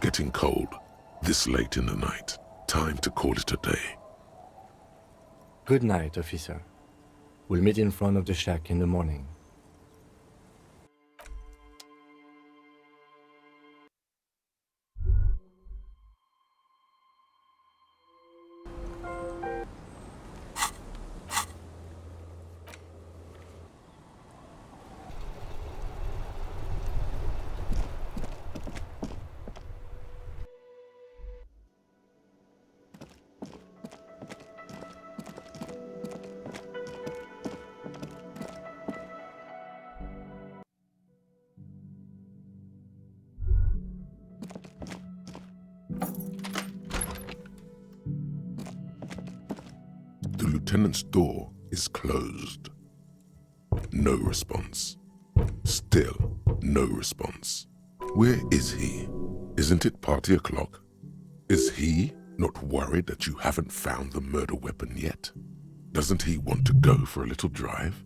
getting cold. This late in the night. Time to call it a day. Good night, officer. We'll meet in front of the shack in the morning. The lieutenant's door is closed. No response. Still no response. Where is he? Isn't it party o'clock? Is he not worried that you haven't found the murder weapon yet? Doesn't he want to go for a little drive?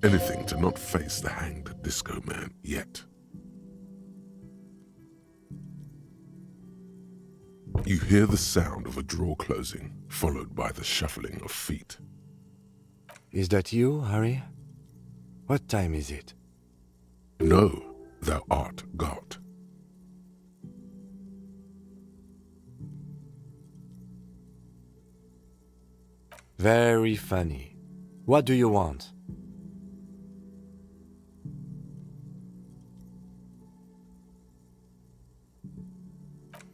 Anything to not face the hanged disco man yet. You hear the sound of a drawer closing, followed by the shuffling of feet. Is that you, Harry? What time is it? No, thou art God. Very funny. What do you want?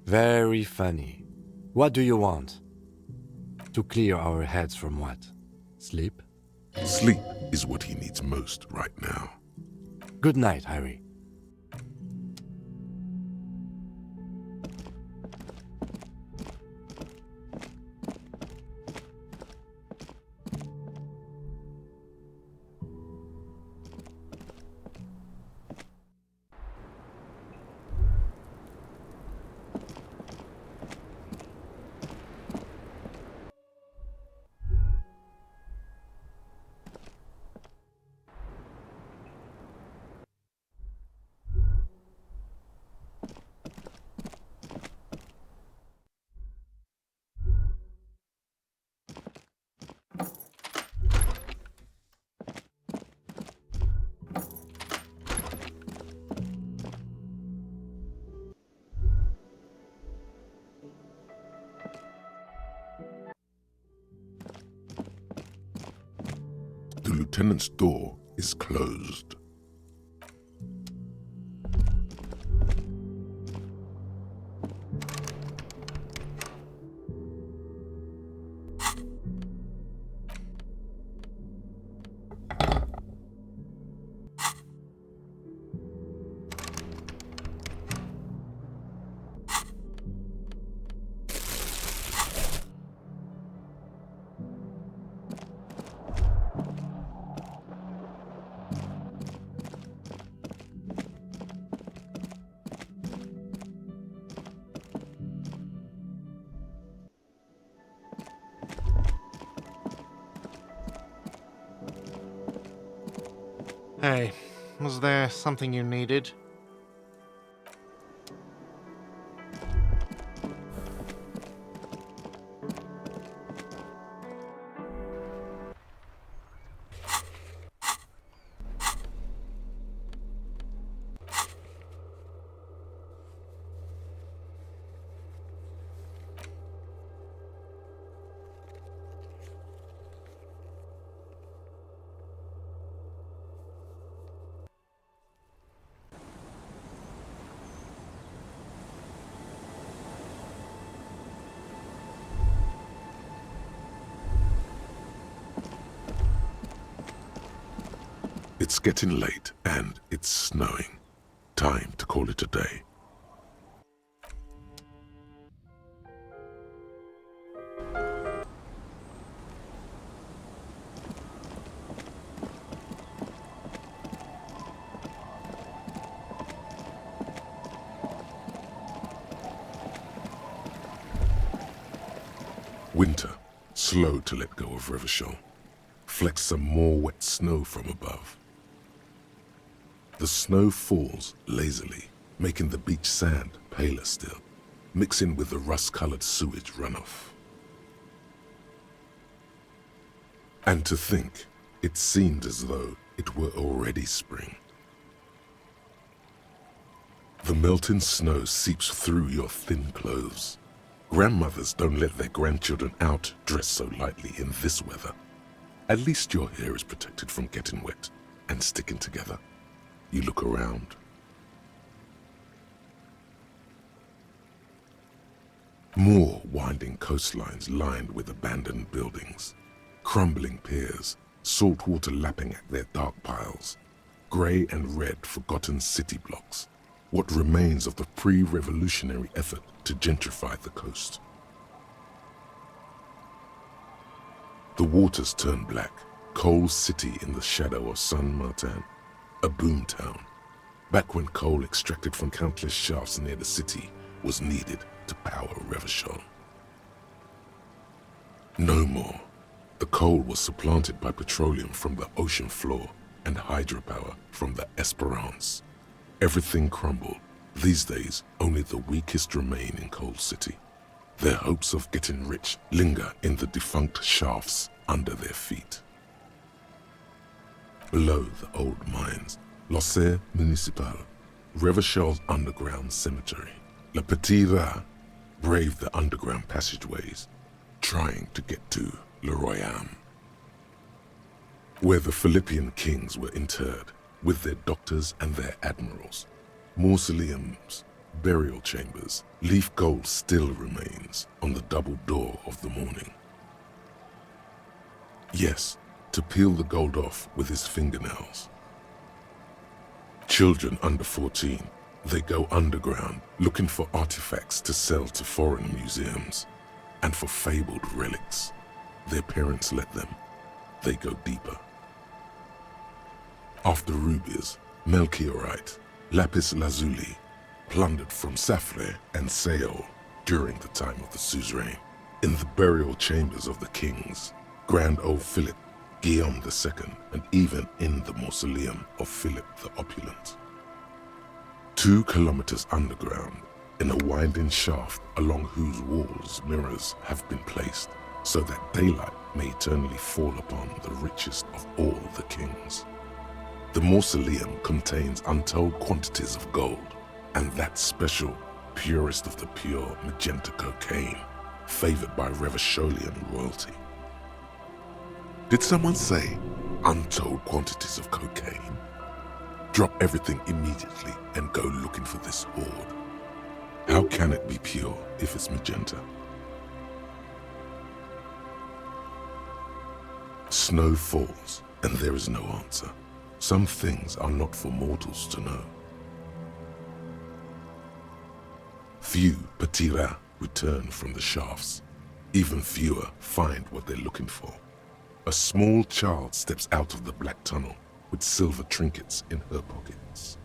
Very funny. What do you want? To clear our heads from what? Sleep? Sleep is what he needs most right now. Good night, Harry. The lieutenant's door is closed. Hey, was there something you needed? It's getting late and it's snowing. Time to call it a day. Winter, slow to let go of Rivershore. Flecks some more wet snow from above. The snow falls lazily, making the beach sand paler still. mixing with the rust-colored sewage runoff. And to think, it seemed as though it were already spring. The melting snow seeps through your thin clothes. Grandmothers don't let their grandchildren out dressed so lightly in this weather. At least your hair is protected from getting wet and sticking together. You look around. More winding coastlines lined with abandoned buildings, crumbling piers, salt water lapping at their dark piles, grey and red forgotten city blocks, what remains of the pre-revolutionary effort to gentrify the coast. The waters turn black, coal city in the shadow of San Martin, a boom town, back when coal extracted from countless shafts near the city was needed to power Revachol. No more. The coal was supplanted by petroleum from the ocean floor and hydropower from the Esperance. Everything crumbled. These days, only the weakest remain in Coal City. Their hopes of getting rich linger in the defunct shafts under their feet. Below the old mines, l'Océan Municipal, Revachol's underground cemetery, Le Petit Rat braved the underground passageways, trying to get to Le Royaume, where the Philippian kings were interred with their doctors and their admirals. Mausoleums, burial chambers, leaf gold still remains on the double door of the morning. Yes, to peel the gold off with his fingernails. Children under 14, they go underground looking for artifacts to sell to foreign museums, and for fabled relics. Their parents let them. They go deeper. After rubies, melchiorite, lapis lazuli, plundered from Safre and Seol during the time of the suzerain, in the burial chambers of the kings, Grand Old Philip, Guillaume II, and even in the mausoleum of Philip the Opulent. 2 kilometers underground, in a winding shaft along whose walls mirrors have been placed, so that daylight may eternally fall upon the richest of all the kings. The mausoleum contains untold quantities of gold, and that special, purest of the pure magenta cocaine, favored by Revacholian royalty. Did someone say untold quantities of cocaine? Drop everything immediately and go looking for this hoard. How can it be pure if it's magenta? Snow falls, and there is no answer. Some things are not for mortals to know. Few Petit Rats return from the shafts. Even fewer find what they're looking for. A small child steps out of the black tunnel with silver trinkets in her pockets.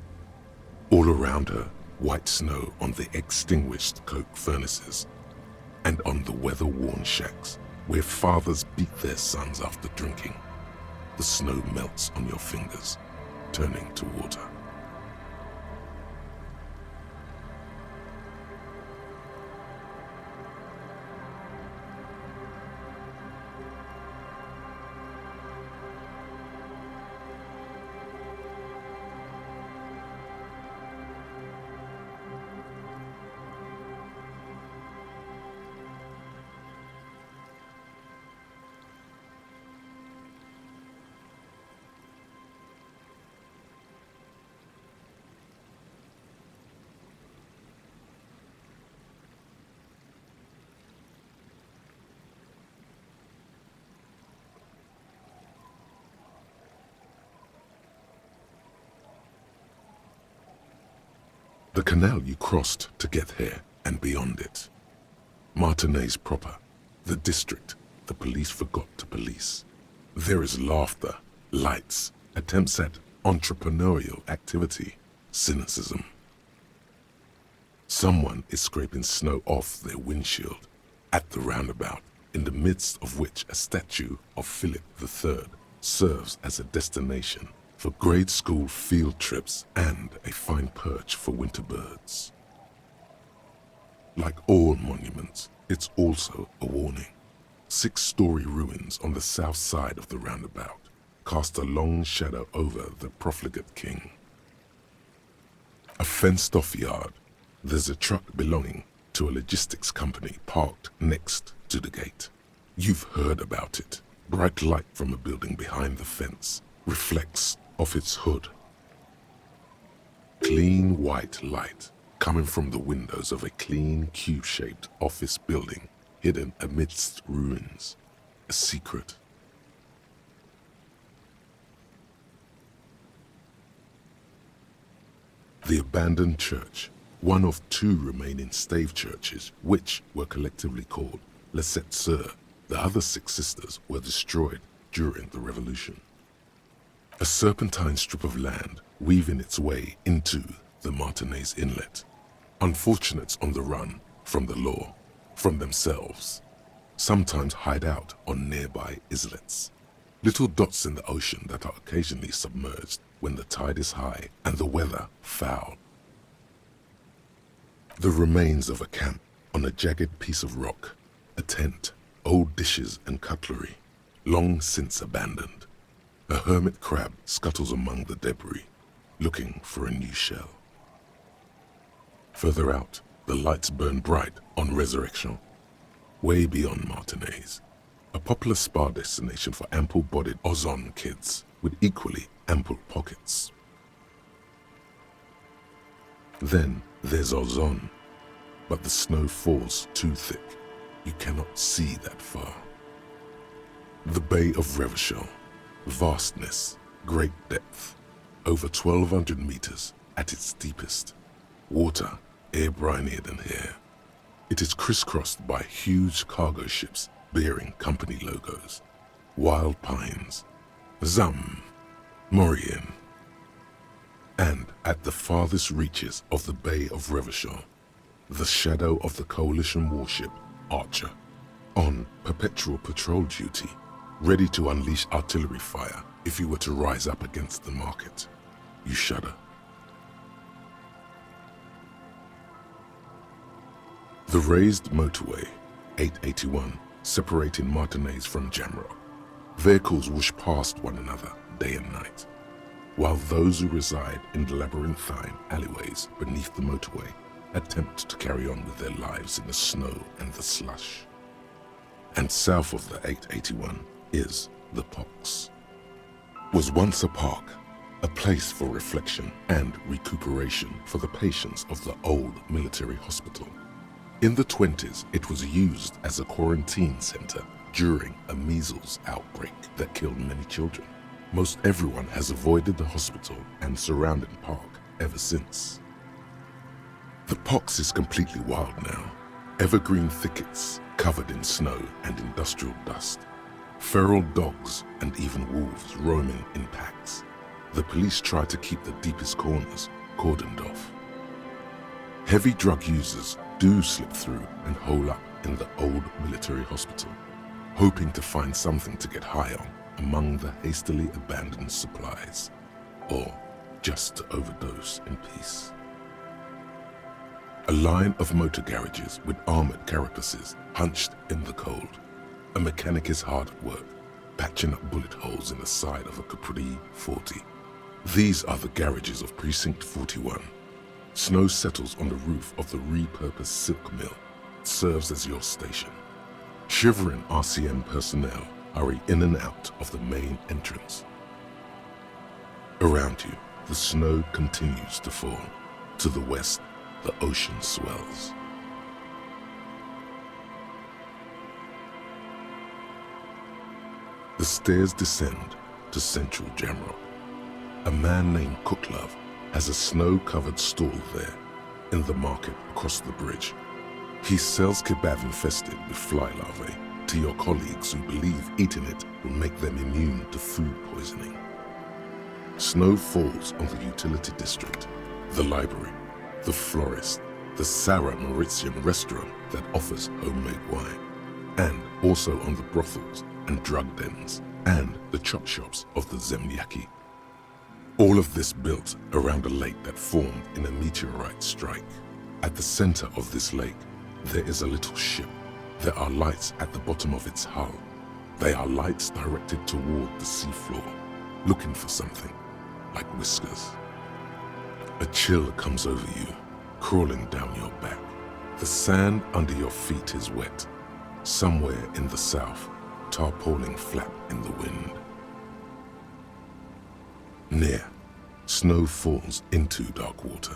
All around her, white snow on the extinguished coke furnaces and on the weather-worn shacks where fathers beat their sons after drinking. The snow melts on your fingers, turning to water. The canal you crossed to get here and beyond it. Martinez proper, the district the police forgot to police. There is laughter, lights, attempts at entrepreneurial activity, cynicism. Someone is scraping snow off their windshield at the roundabout, in the midst of which a statue of Philip III serves as a destination for grade school field trips and a fine perch for winter birds. Like all monuments, it's also a warning. 6-story ruins on the south side of the roundabout cast a long shadow over the profligate king. A fenced-off yard. There's a truck belonging to a logistics company parked next to the gate. You've heard about it. Bright light from a building behind the fence reflects off its hood. Clean white light coming from the windows of a clean cube-shaped office building hidden amidst ruins. A secret. The abandoned church, one of 2 remaining stave churches, which were collectively called Les Sept Sœurs. The other 6 sisters were destroyed during the Revolution. A serpentine strip of land weaving its way into the Martinez Inlet. Unfortunates on the run from the law, from themselves, sometimes hide out on nearby islets. Little dots in the ocean that are occasionally submerged when the tide is high and the weather foul. The remains of a camp on a jagged piece of rock, a tent, old dishes and cutlery, long since abandoned. A hermit crab scuttles among the debris, looking for a new shell. Further out, the lights burn bright on Resurrection, way beyond Martinez, a popular spa destination for ample-bodied Ozon kids with equally ample pockets. Then there's Ozon, but the snow falls too thick. You cannot see that far. The Bay of Reverchon, vastness, great depth, over 1,200 meters at its deepest. Water, air brinier than here. It is crisscrossed by huge cargo ships bearing company logos. Wild pines, Zam, Maurien. And at the farthest reaches of the Bay of Reverchon, the shadow of the coalition warship Archer, on perpetual patrol duty, ready to unleash artillery fire if you were to rise up against the market. You shudder. The raised motorway, 881, separating Martinez from Jamrock. Vehicles whoosh past one another day and night, while those who reside in the labyrinthine alleyways beneath the motorway attempt to carry on with their lives in the snow and the slush. And south of the 881 is the Pox. Was once a park, a place for reflection and recuperation for the patients of the old military hospital. In the 20s, it was used as a quarantine center during a measles outbreak that killed many children. Most everyone has avoided the hospital and surrounding park ever since. The Pox is completely wild now. Evergreen thickets covered in snow and industrial dust. Feral dogs and even wolves roaming in packs. The police try to keep the deepest corners cordoned off. Heavy drug users do slip through and hole up in the old military hospital, hoping to find something to get high on among the hastily abandoned supplies, or just to overdose in peace. A line of motor garages with armored carapaces hunched in the cold. A mechanic is hard at work, patching up bullet holes in the side of a Capri 40. These are the garages of Precinct 41. Snow settles on the roof of the repurposed silk mill. It serves as your station. Shivering RCM personnel hurry in and out of the main entrance. Around you, the snow continues to fall. To the west, the ocean swells. The stairs descend to central Jamrock. A man named Cooklove has a snow-covered stall there in the market across the bridge. He sells kebab infested with fly larvae to your colleagues who believe eating it will make them immune to food poisoning. Snow falls on the utility district, the library, the florist, the Sarah Mauritian restaurant that offers homemade wine, and also on the brothels and drug dens and the chop shops of the Zemlyaki. All of this built around a lake that formed in a meteorite strike. At the center of this lake, There is a little ship. There are lights at the bottom of its hull. They are lights directed toward the seafloor, looking for something, like whiskers. A chill comes over you, crawling down your back. The sand under your feet is wet. Somewhere in the south, tarpaulin flap in the wind. Near, snow falls into dark water.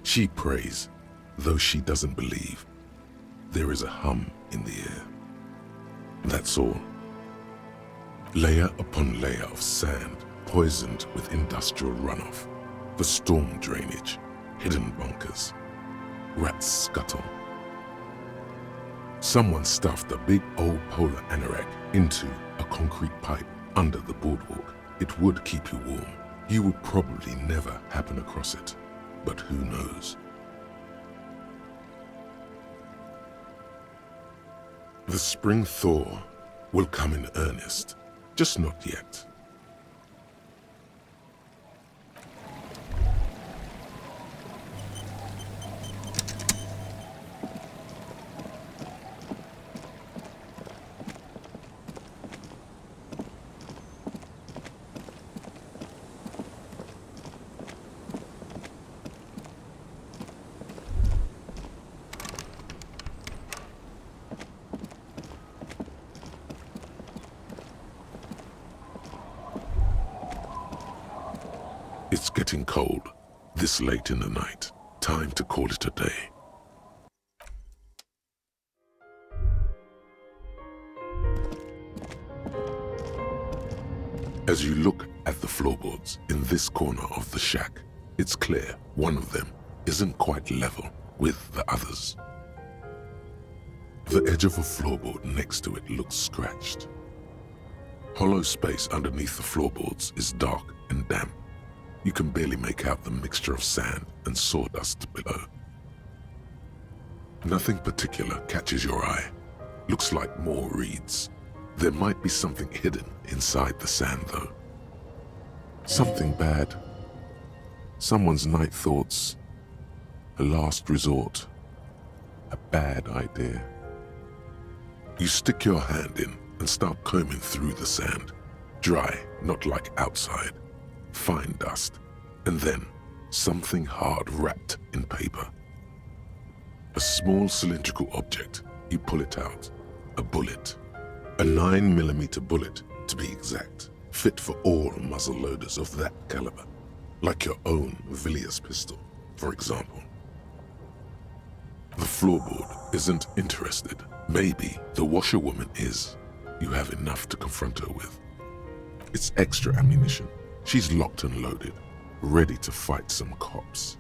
She prays, though she doesn't believe. There is a hum in the air. That's all. Layer upon layer of sand, poisoned with industrial runoff, the storm drainage, hidden bunkers, rats scuttle. Someone stuffed a big old polar anorak into a concrete pipe under the boardwalk. It would keep you warm. You would probably never happen across it, but who knows? The spring thaw will come in earnest, just not yet. It's getting cold, this late in the night. Time to call it a day. As you look at the floorboards in this corner of the shack, it's clear one of them isn't quite level with the others. The edge of a floorboard next to it looks scratched. Hollow space underneath the floorboards is dark and damp. You can barely make out the mixture of sand and sawdust below. Nothing particular catches your eye. Looks like more reeds. There might be something hidden inside the sand, though. Something bad. Someone's night thoughts. A last resort. A bad idea. You stick your hand in and start combing through the sand. Dry, not like outside. Fine dust, and then something hard wrapped in paper. A small cylindrical object. You pull it out. A bullet. A 9mm bullet, to be exact, fit for all muzzle loaders of that caliber, like your own Villiers pistol, for example. The floorboard isn't interested. Maybe the washerwoman is. You have enough to confront her with. It's extra ammunition. She's locked and loaded, ready to fight some cops.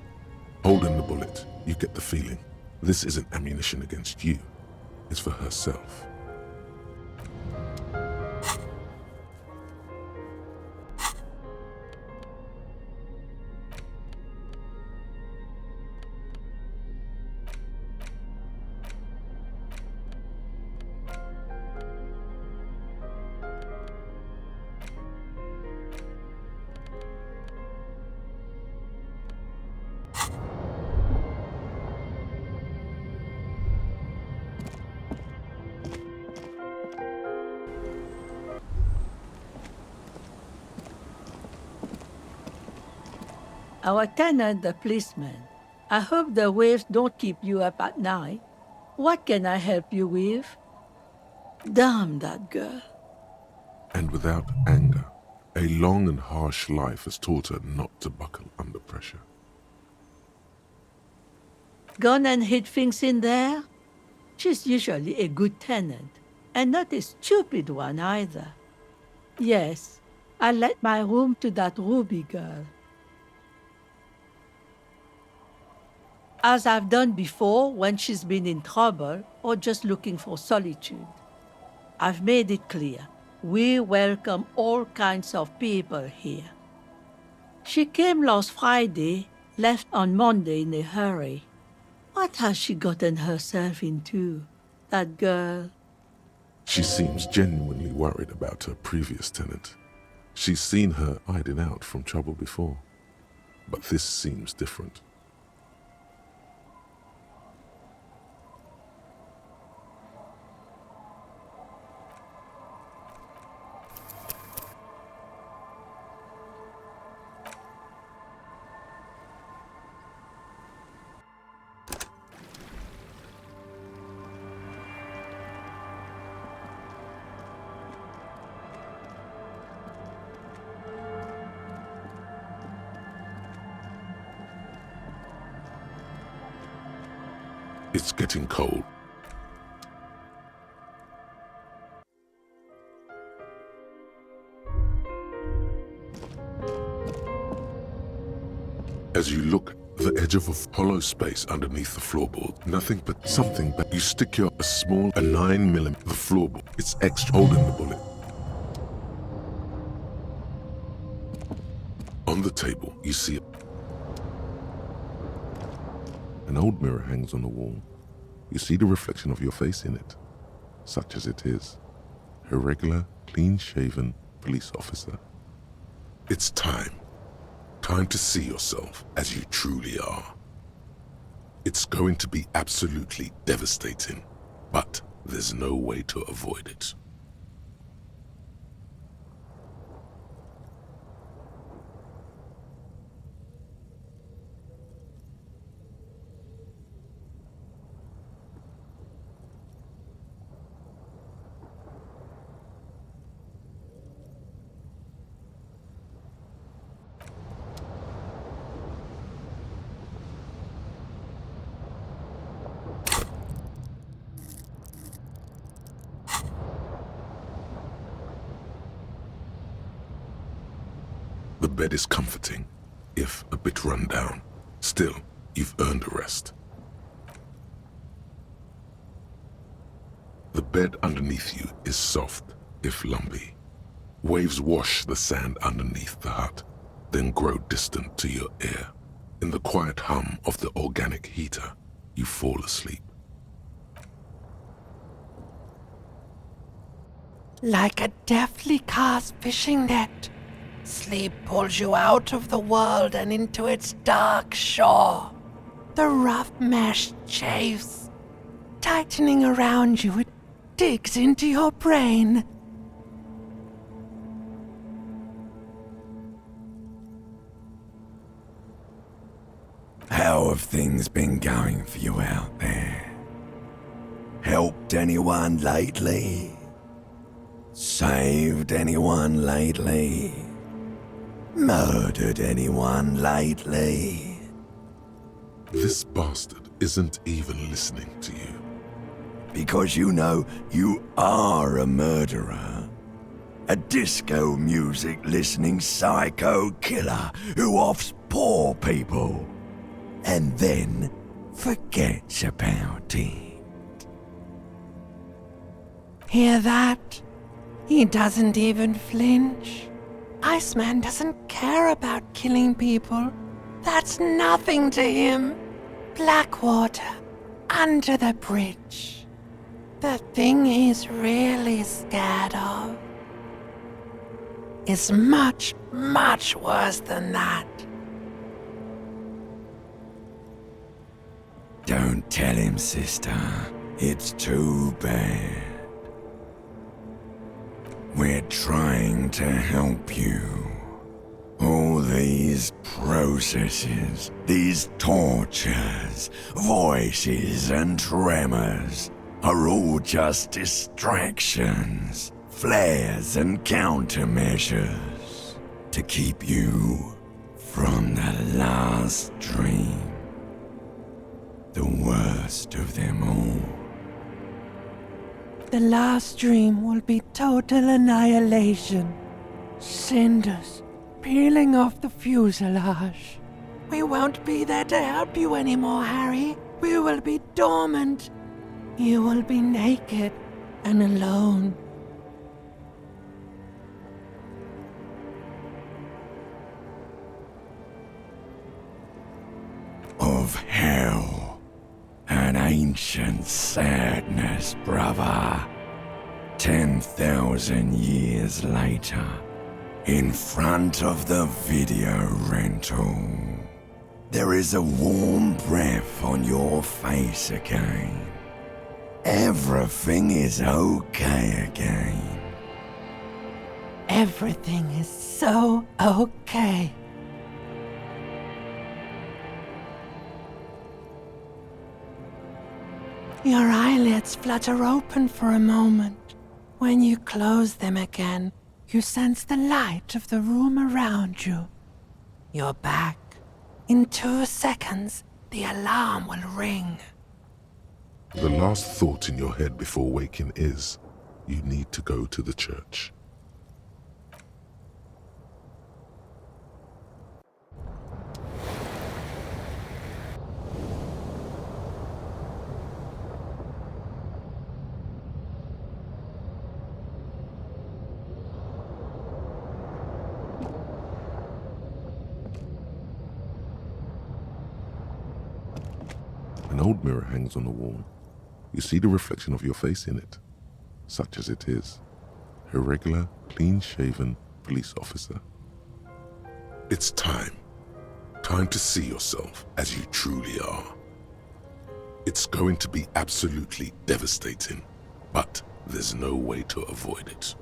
Holding the bullet, you get the feeling this isn't ammunition against you. It's for herself. Our tenant, the policeman. I hope the waves don't keep you up at night. What can I help you with? Damn that girl. And without anger, a long and harsh life has taught her not to buckle under pressure. Gone and hid things in there? She's usually a good tenant, and not a stupid one either. Yes, I let my room to that Ruby girl. As I've done before when she's been in trouble or just looking for solitude. I've made it clear, we welcome all kinds of people here. She came last Friday, left on Monday in a hurry. What has she gotten herself into, that girl? She seems genuinely worried about her previous tenant. She's seen her hiding out from trouble before, but this seems different. It's getting cold. As you look, the edge of a hollow space underneath the floorboard, nothing but something, but you stick a 9mm, the floorboard. It's extra holding the bullet. On the table, you see an old mirror hangs on the wall. You see the reflection of your face in it, such as it is. A regular, clean-shaven police officer. It's time. Time to see yourself as you truly are. It's going to be absolutely devastating, but there's no way to avoid it. The bed is comforting, if a bit run down. Still, you've earned a rest. The bed underneath you is soft, if lumpy. Waves wash the sand underneath the hut, then grow distant to your ear. In the quiet hum of the organic heater, you fall asleep. Like a deftly cast fishing net, sleep pulls you out of the world and into its dark shore. The rough mesh chafes, tightening around you, it digs into your brain. How have things been going for you out there? Helped anyone lately? Saved anyone lately? Murdered anyone lately? This bastard isn't even listening to you. Because you know you are a murderer. A disco music listening psycho killer who offs poor people and then forgets about it. Hear that? He doesn't even flinch. Iceman doesn't care about killing people. That's nothing to him. Blackwater, under the bridge. The thing he's really scared of is much, much worse than that. Don't tell him, sister. It's too bad. We're trying to help you. All these processes, these tortures, voices and tremors are all just distractions, flares and countermeasures to keep you from the last dream. The worst of them all. The last dream will be total annihilation. Cinders peeling off the fuselage. We won't be there to help you anymore, Harry. We will be dormant. You will be naked and alone. Of hell. An ancient sadness, brother. 10,000 years later, in front of the video rental, there is a warm breath on your face again. Everything is okay again. Everything is so okay. Your eyelids flutter open for a moment. When you close them again, you sense the light of the room around you. You're back. In 2 seconds, the alarm will ring. The last thought in your head before waking is, you need to go to the church. An old mirror hangs on the wall. You see the reflection of your face in it, such as it is, a regular, clean-shaven police officer. It's time. Time to see yourself as you truly are. It's going to be absolutely devastating, but there's no way to avoid it.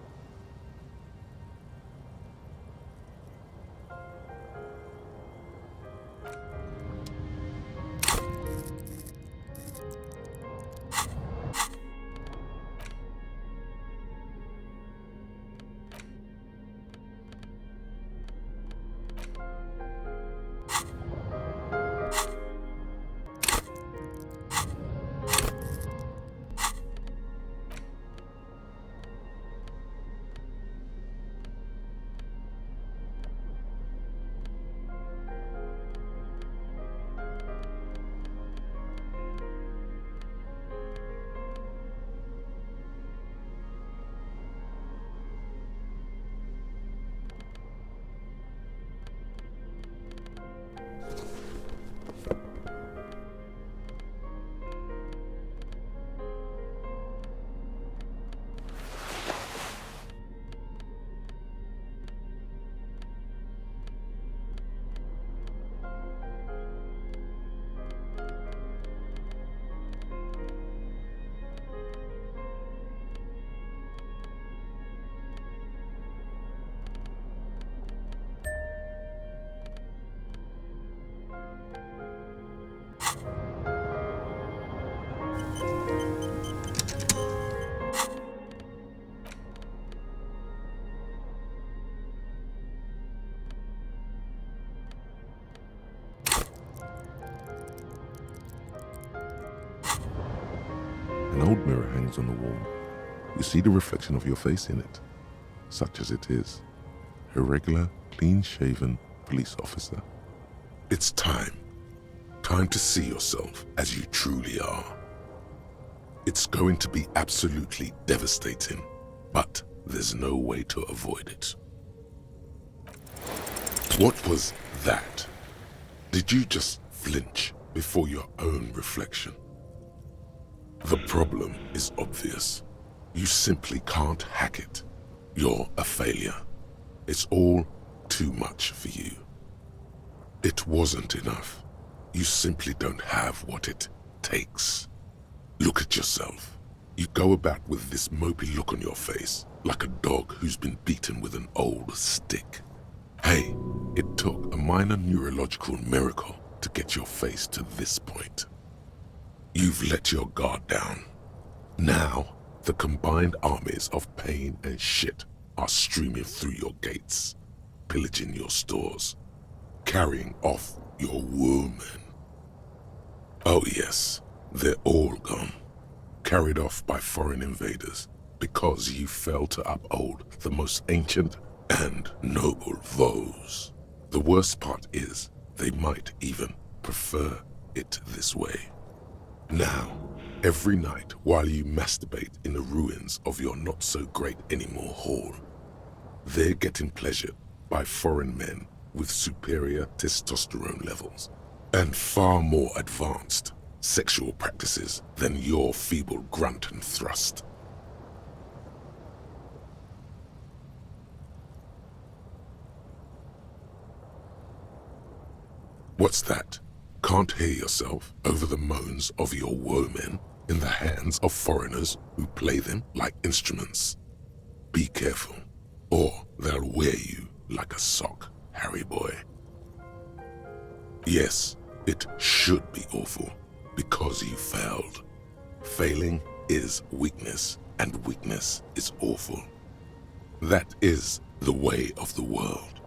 An old mirror hangs on the wall. You see the reflection of your face in it, such as it is, a regular, clean-shaven police officer. It's time. Time to see yourself as you truly are. It's going to be absolutely devastating, but there's no way to avoid it. What was that? Did you just flinch before your own reflection? The problem is obvious. You simply can't hack it. You're a failure. It's all too much for you. It wasn't enough. You simply don't have what it takes. Look at yourself. You go about with this mopey look on your face, like a dog who's been beaten with an old stick. Hey, it took a minor neurological miracle to get your face to this point. You've let your guard down. Now, the combined armies of pain and shit are streaming through your gates, pillaging your stores, carrying off your women. Oh yes, they're all gone, carried off by foreign invaders because you failed to uphold the most ancient and noble vows. The worst part is, they might even prefer it this way. Now, every night while you masturbate in the ruins of your not-so-great-anymore hall, they're getting pleasured by foreign men with superior testosterone levels and far more advanced sexual practices than your feeble grunt and thrust. What's that? Can't hear yourself over the moans of your women in the hands of foreigners who play them like instruments? Be careful, or they'll wear you like a sock, Harry boy. Yes, it should be awful, because you failed. Failing is weakness, and weakness is awful. That is the way of the world.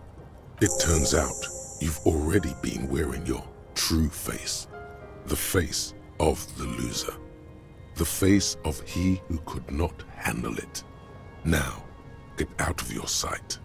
It turns out you've already been wearing your true face, the face of the loser. The face of he who could not handle it. Now, get out of your sight.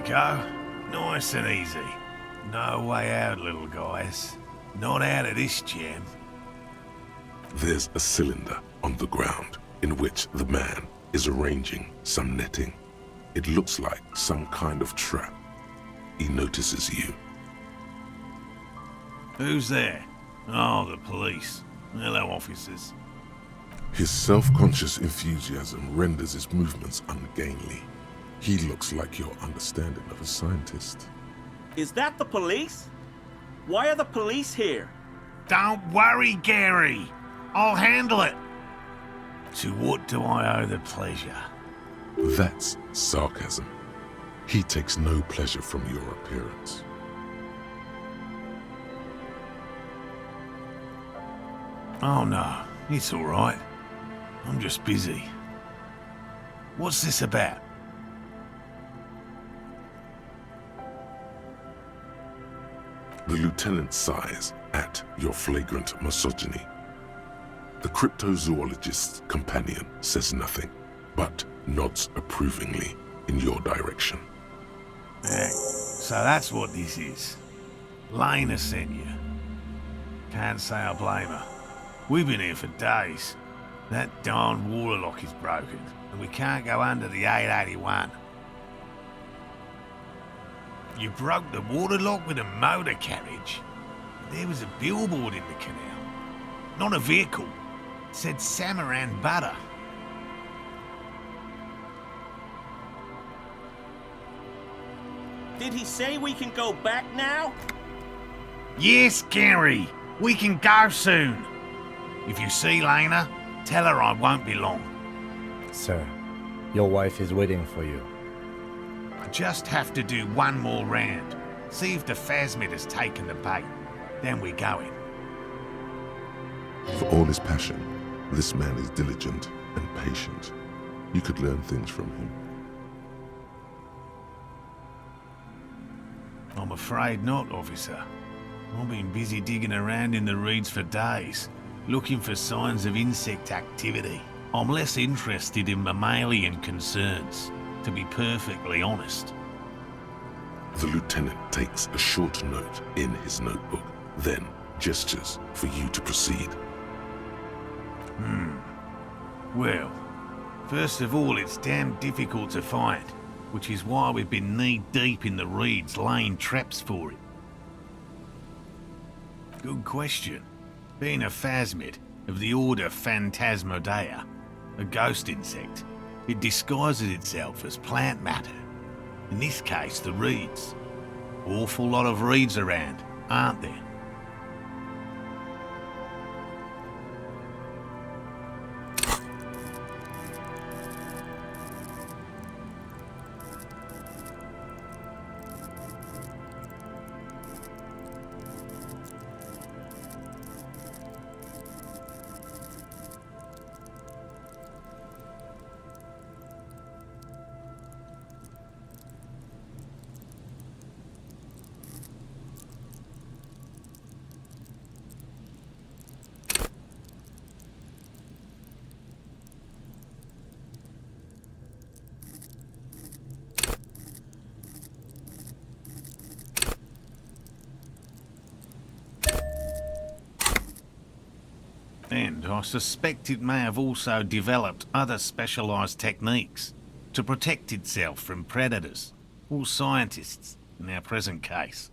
Go. Nice and easy. No way out, little guys. Not out of this jam. There's a cylinder on the ground in which the man is arranging some netting. It looks like some kind of trap. He notices you. Who's there? Oh, the police. Hello, officers. His self-conscious enthusiasm renders his movements ungainly. He looks like your understanding of a scientist. Is that the police? Why are the police here? Don't worry, Gary. I'll handle it. To what do I owe the pleasure? That's sarcasm. He takes no pleasure from your appearance. Oh no, it's all right. I'm just busy. What's this about? The lieutenant sighs at your flagrant misogyny. The cryptozoologist's companion says nothing, but nods approvingly in your direction. So that's what this is. Lena sent you. Can't say I blame her. We've been here for days. That darn water lock is broken, and we can't go under the 881. You broke the water lock with a motor carriage. There was a billboard in the canal. Not a vehicle. It said Samaran Butter. Did he say we can go back now? Yes, Gary. We can go soon. If you see Lena, tell her I won't be long. Sir, your wife is waiting for you. I just have to do one more round. See if the phasmid has taken the bait. Then we're going. For all his passion, this man is diligent and patient. You could learn things from him. I'm afraid not, officer. I've been busy digging around in the reeds for days, looking for signs of insect activity. I'm less interested in mammalian concerns, to be perfectly honest. The lieutenant takes a short note in his notebook, then gestures for you to proceed. Well, First of all, it's damn difficult to find, which is why we've been knee-deep in the reeds laying traps for it. Good question. Being a phasmid of the order Phantasmodea, a ghost insect, it disguises itself as plant matter. In this case, the reeds. Awful lot of reeds around, aren't there? And I suspect it may have also developed other specialised techniques to protect itself from predators, or scientists in our present case.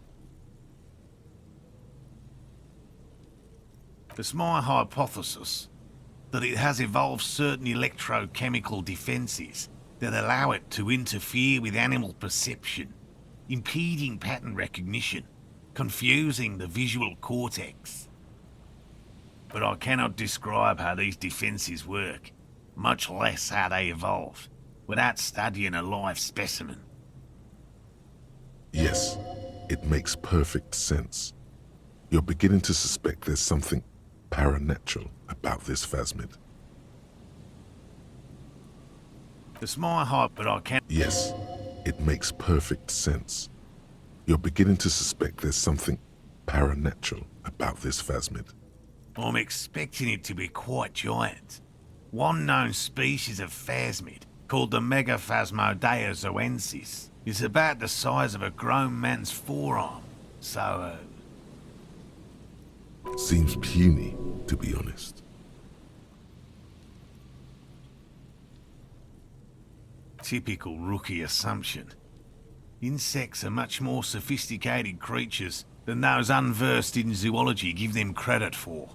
It's my hypothesis that it has evolved certain electrochemical defences that allow it to interfere with animal perception, impeding pattern recognition, confusing the visual cortex. But I cannot describe how these defences work, much less how they evolved, without studying a live specimen. Yes, it makes perfect sense. You're beginning to suspect there's something paranatural about this phasmid. It's my hype, but I can't... Yes, it makes perfect sense. You're beginning to suspect there's something paranatural about this phasmid. I'm expecting it to be quite giant. One known species of phasmid, called the Megaphasmodea zoensis, is about the size of a grown man's forearm, so, Seems puny, to be honest. Typical rookie assumption. Insects are much more sophisticated creatures than those unversed in zoology give them credit for.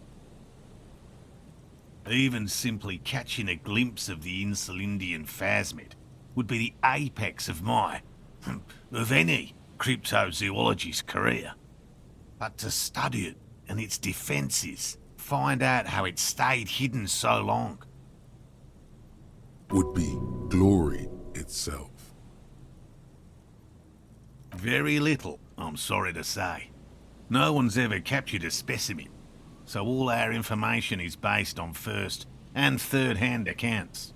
Even simply catching a glimpse of the Insulindian phasmid would be the apex of of any cryptozoologist's career. But to study it and its defences, find out how it stayed hidden so long, Would be glory itself. very little, I'm sorry to say. No one's ever captured a specimen, so all our information is based on first and third-hand accounts.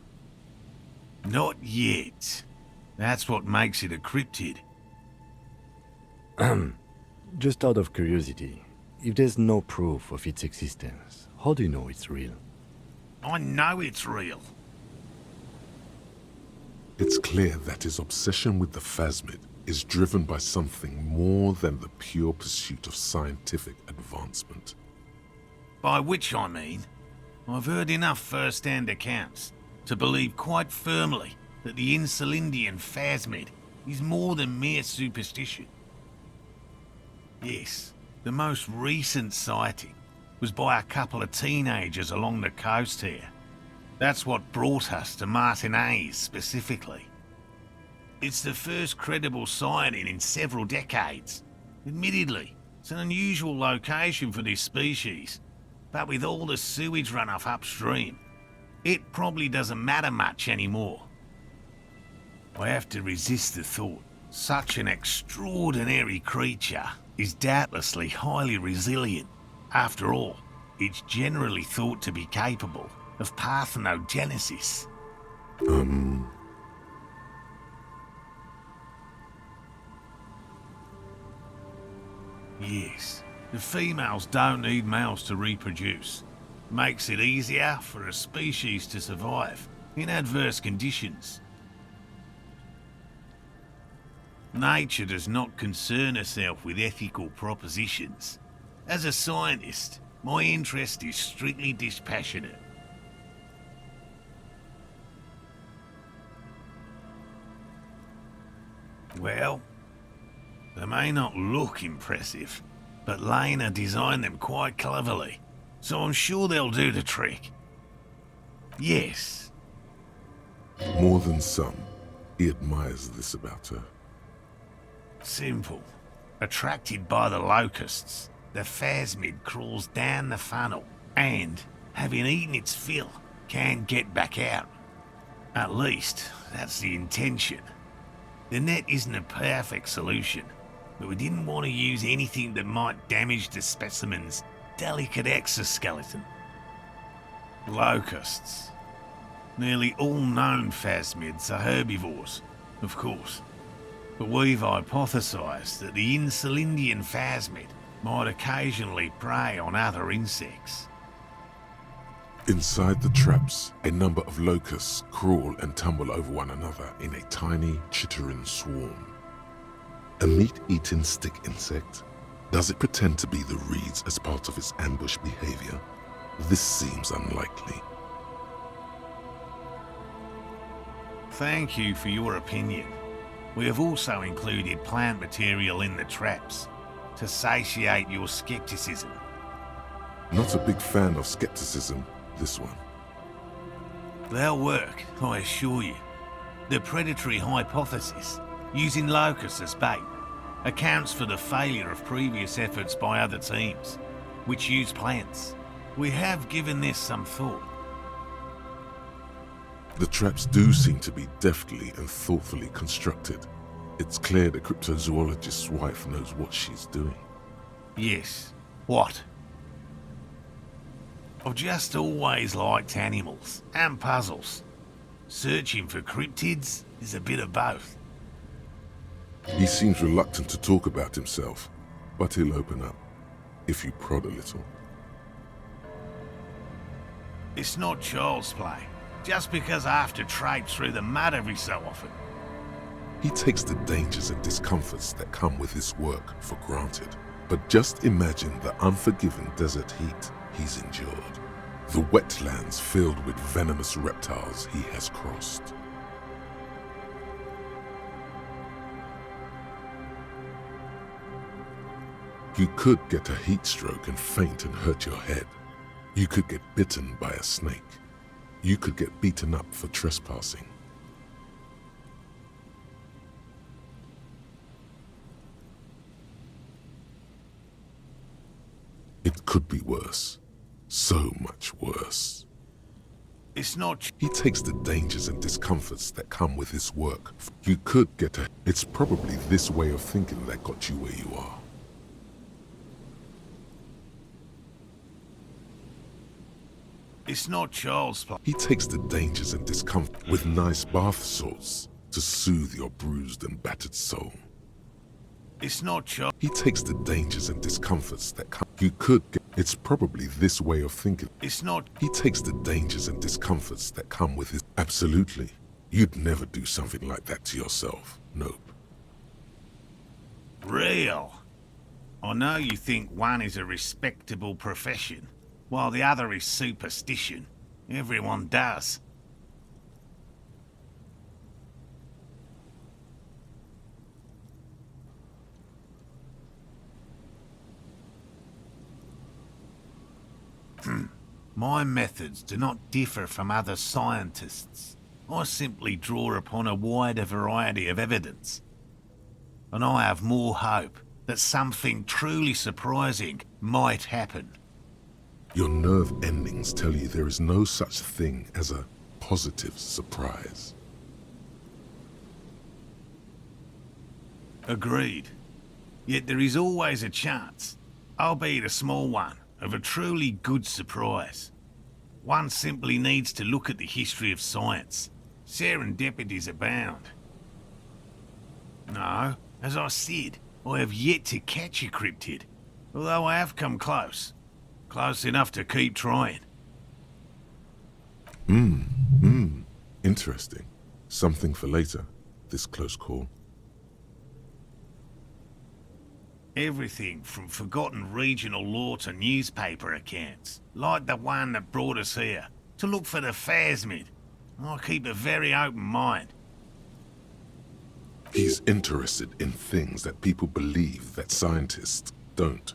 Not yet. That's what makes it a cryptid. Just out of curiosity, if there's no proof of its existence, how do you know it's real? I know it's real. It's clear that his obsession with the phasmid is driven by something more than the pure pursuit of scientific advancement. By which I mean, I've heard enough first-hand accounts to believe quite firmly that the Insulindian phasmid is more than mere superstition. Yes, the most recent sighting was by a couple of teenagers along the coast here. That's what brought us to Martinez specifically. It's the first credible sighting in several decades. Admittedly, it's an unusual location for this species, but with all the sewage runoff upstream, it probably doesn't matter much anymore. I have to resist the thought such an extraordinary creature is doubtlessly highly resilient. After all, it's generally thought to be capable of parthenogenesis. Yes, the females don't need males to reproduce. Makes it easier for a species to survive in adverse conditions. Nature does not concern herself with ethical propositions. As a scientist, my interest is strictly dispassionate. Well, they may not look impressive, but Lena designed them quite cleverly, so I'm sure they'll do the trick. Yes. More than some, he admires this about her. Simple. Attracted by the locusts, the phasmid crawls down the funnel and, having eaten its fill, can get back out. At least, that's the intention. The net isn't a perfect solution, but we didn't want to use anything that might damage the specimen's delicate exoskeleton. Locusts. Nearly all known phasmids are herbivores, of course, but we've hypothesized that the Insulindian phasmid might occasionally prey on other insects. Inside the traps, a number of locusts crawl and tumble over one another in a tiny, chittering swarm. A meat-eating stick insect? Does it pretend to be the reeds as part of its ambush behavior? This seems unlikely. Thank you for your opinion. We have also included plant material in the traps to satiate your skepticism. Not a big fan of skepticism, this one. They'll work, I assure you. The predatory hypothesis, using locusts as bait, accounts for the failure of previous efforts by other teams, which use plants. We have given this some thought. The traps do seem to be deftly and thoughtfully constructed. It's clear the cryptozoologist's wife knows what she's doing. Yes. What? I've just always liked animals and puzzles. Searching for cryptids is a bit of both. He seems reluctant to talk about himself, but he'll open up, if you prod a little. It's not child's play, just because I have to traipse through the mud every so often. He takes the dangers and discomforts that come with his work for granted. But just imagine the unforgiving desert heat he's endured. The wetlands filled with venomous reptiles he has crossed. You could get a heat stroke and faint and hurt your head. You could get bitten by a snake. You could get beaten up for trespassing. It could be worse. So much worse. It's not... He takes the dangers and discomforts that come with his work. You could get a... It's probably this way of thinking that got you where you are. It's not child's play. He takes the dangers and discomfort with nice bath salts to soothe your bruised and battered soul. It's not child... He takes the dangers and discomforts that come... You could get... It's probably this way of thinking. It's not... He takes the dangers and discomforts that come with his... Absolutely. You'd never do something like that to yourself. Nope. Real. I know you think one is a respectable profession, while the other is superstition. Everyone does. My methods do not differ from other scientists. I simply draw upon a wider variety of evidence. And I have more hope that something truly surprising might happen. Your nerve endings tell you there is no such thing as a positive surprise. Agreed. Yet there is always a chance, albeit a small one, of a truly good surprise. One simply needs to look at the history of science. Serendipities abound. No, as I said, I have yet to catch a cryptid, although I have come close. Close enough to keep trying. Interesting. Something for later, this close call. Everything from forgotten regional lore to newspaper accounts, like the one that brought us here, to look for the phasmid. I keep a very open mind. He's interested in things that people believe that scientists don't.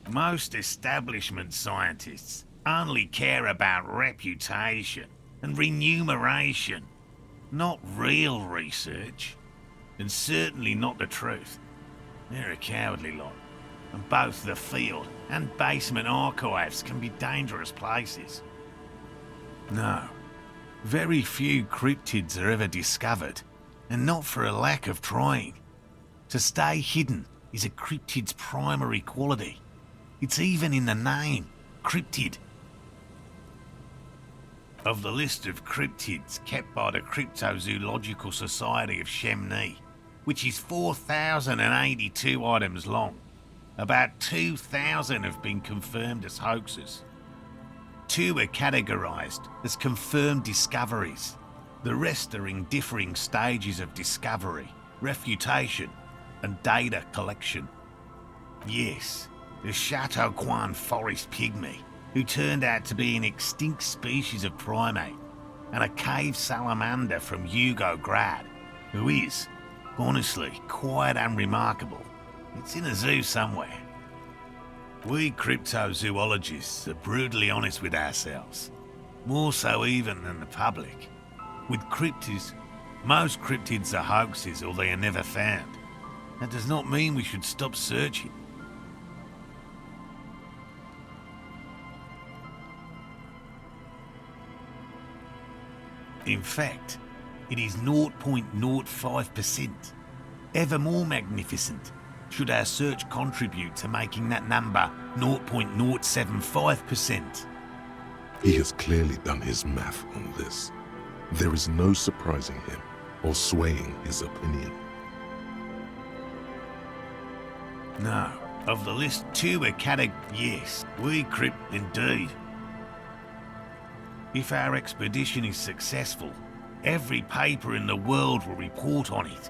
Most establishment scientists only care about reputation and remuneration, not real research, and certainly not the truth. They're a cowardly lot, and both the field and basement archives can be dangerous places. No, very few cryptids are ever discovered, and not for a lack of trying. To stay hidden is a cryptid's primary quality. It's even in the name, cryptid. Of the list of cryptids kept by the Cryptozoological Society of Chemney, which is 4,082 items long, about 2,000 have been confirmed as hoaxes. 2 are categorised as confirmed discoveries. The rest are in differing stages of discovery, refutation, and data collection. Yes, the Chateauquin forest pygmy, who turned out to be an extinct species of primate, and a cave salamander from Hugo-Grad, who is, honestly, quite unremarkable. It's in a zoo somewhere. We cryptozoologists are brutally honest with ourselves, more so even than the public. With cryptids, most cryptids are hoaxes or they are never found. That does not mean we should stop searching. In fact, it is 0.05%. Ever more magnificent should our search contribute to making that number 0.075%. He has clearly done his math on this. There is no surprising him or swaying his opinion. No, of the list 2 are yes, we indeed. If our expedition is successful, every paper in the world will report on it.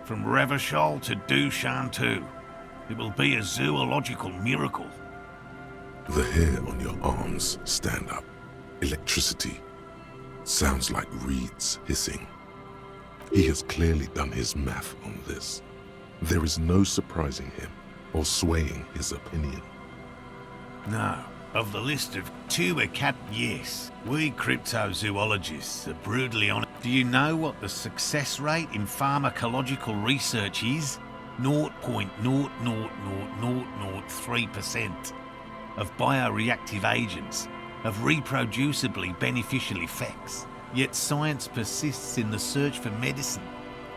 From Revachol to Duchanteau. It will be a zoological miracle. The hair on your arms stand up. Electricity. Sounds like reeds hissing. He has clearly done his math on this. There is no surprising him or swaying his opinion. No, of the list of 2 are yes, we cryptozoologists are brutally honest. Do you know what the success rate in pharmacological research is? 0.00003% of bioreactive agents have reproducibly beneficial effects. Yet science persists in the search for medicine,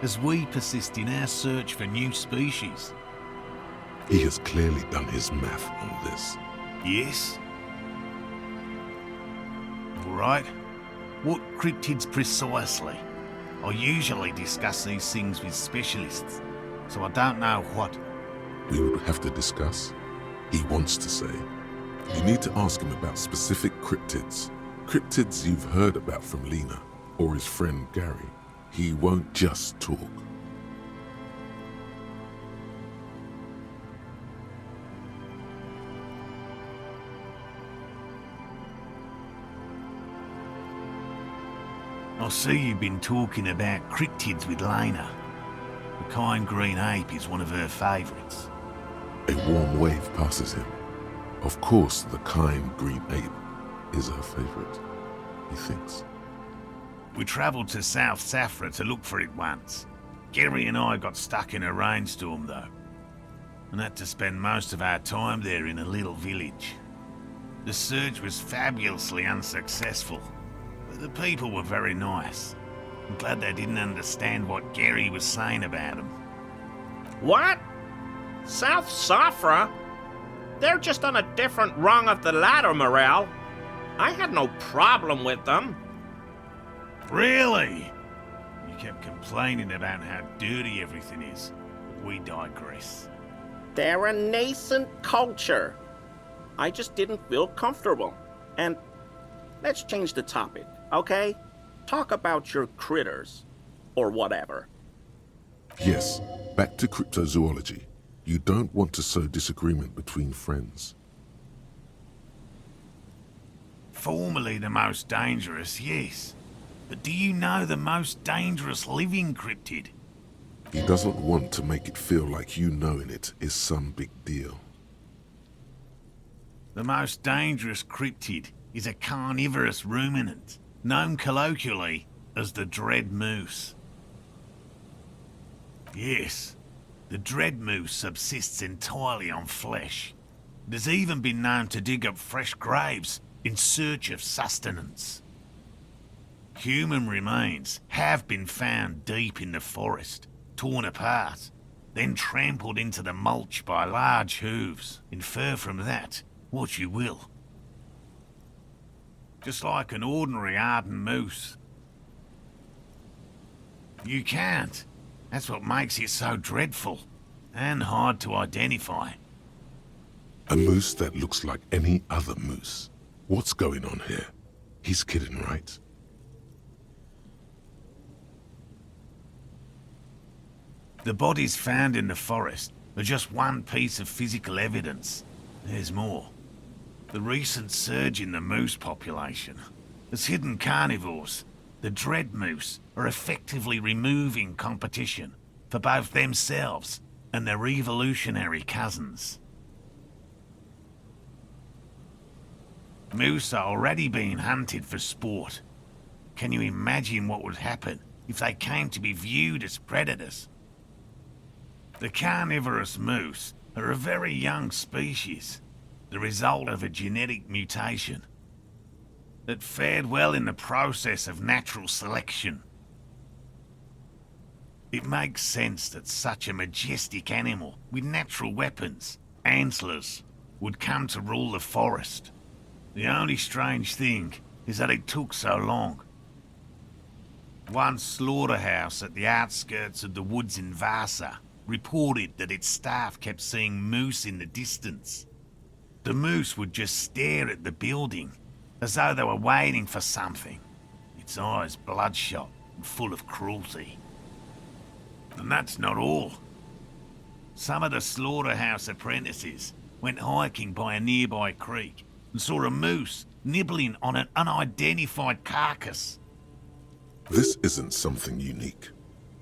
as we persist in our search for new species. He has clearly done his math on this. Yes? All right. What cryptids precisely? I usually discuss these things with specialists, so I don't know what. We would have to discuss. He wants to say. You need to ask him about specific cryptids. Cryptids you've heard about from Lena or his friend Gary. He won't just talk. I see you've been talking about cryptids with Lena. The kind green ape is one of her favourites. A warm wave passes him. Of course, the kind green ape is her favourite, he thinks. We travelled to South Safra to look for it once. Gary and I got stuck in a rainstorm though, and had to spend most of our time there in a little village. The search was fabulously unsuccessful, but the people were very nice. I'm glad they didn't understand what Gary was saying about them. What? South Safra? They're just on a different rung of the ladder, Morel. I had no problem with them. Really? You kept complaining about how dirty everything is. We digress. They're a nascent culture. I just didn't feel comfortable. And let's change the topic, okay? Talk about your critters, or whatever. Yes, back to cryptozoology. You don't want to sow disagreement between friends. Formerly the most dangerous, yes. But do you know the most dangerous living cryptid He doesn't want to make it feel like you knowing it is some big deal. The most dangerous cryptid is a carnivorous ruminant, known colloquially as the dread moose. Yes, the dread moose subsists entirely on flesh. It has even been known to dig up fresh graves in search of sustenance. Human remains have been found deep in the forest, torn apart, then trampled into the mulch by large hooves. Infer from that what you will. Just like an ordinary ardent moose. You can't. That's what makes it so dreadful and hard to identify. A moose that looks like any other moose. What's going on here? He's kidding, right? The bodies found in the forest are just one piece of physical evidence. There's more. The recent surge in the moose population has hidden carnivores. The dread moose are effectively removing competition for both themselves and their evolutionary cousins. Moose are already being hunted for sport. Can you imagine what would happen if they came to be viewed as predators? The carnivorous moose are a very young species, the result of a genetic mutation that fared well in the process of natural selection. It makes sense that such a majestic animal with natural weapons, antlers, would come to rule the forest. The only strange thing is that it took so long. One slaughterhouse at the outskirts of the woods in Vasa reported that its staff kept seeing moose in the distance. The moose would just stare at the building, as though they were waiting for something, its eyes bloodshot and full of cruelty. And that's not all. Some of the slaughterhouse apprentices went hiking by a nearby creek and saw a moose nibbling on an unidentified carcass. This isn't something unique.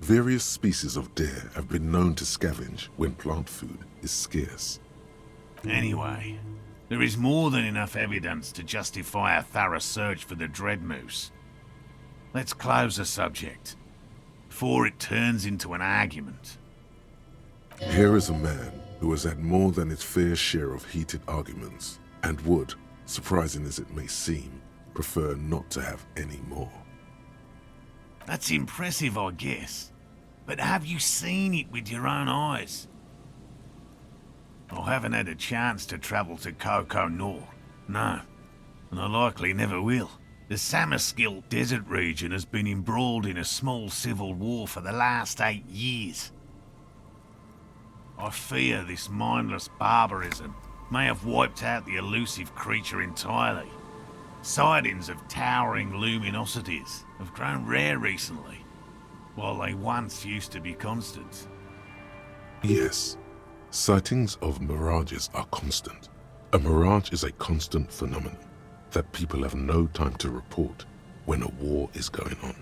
Various species of deer have been known to scavenge when plant food is scarce. Anyway, there is more than enough evidence to justify a thorough search for the dread moose. Let's close the subject, before it turns into an argument. Here is a man who has had more than his fair share of heated arguments, and would, surprising as it may seem, prefer not to have any more. That's impressive, I guess. But have you seen it with your own eyes? I haven't had a chance to travel to Coco North. No, and I likely never will. The Samaskil desert region has been embroiled in a small civil war for the last 8 years. I fear this mindless barbarism may have wiped out the elusive creature entirely. Sightings of towering luminosities have grown rare recently, while they once used to be constant. Yes, sightings of mirages are constant. A mirage is a constant phenomenon that people have no time to report when a war is going on.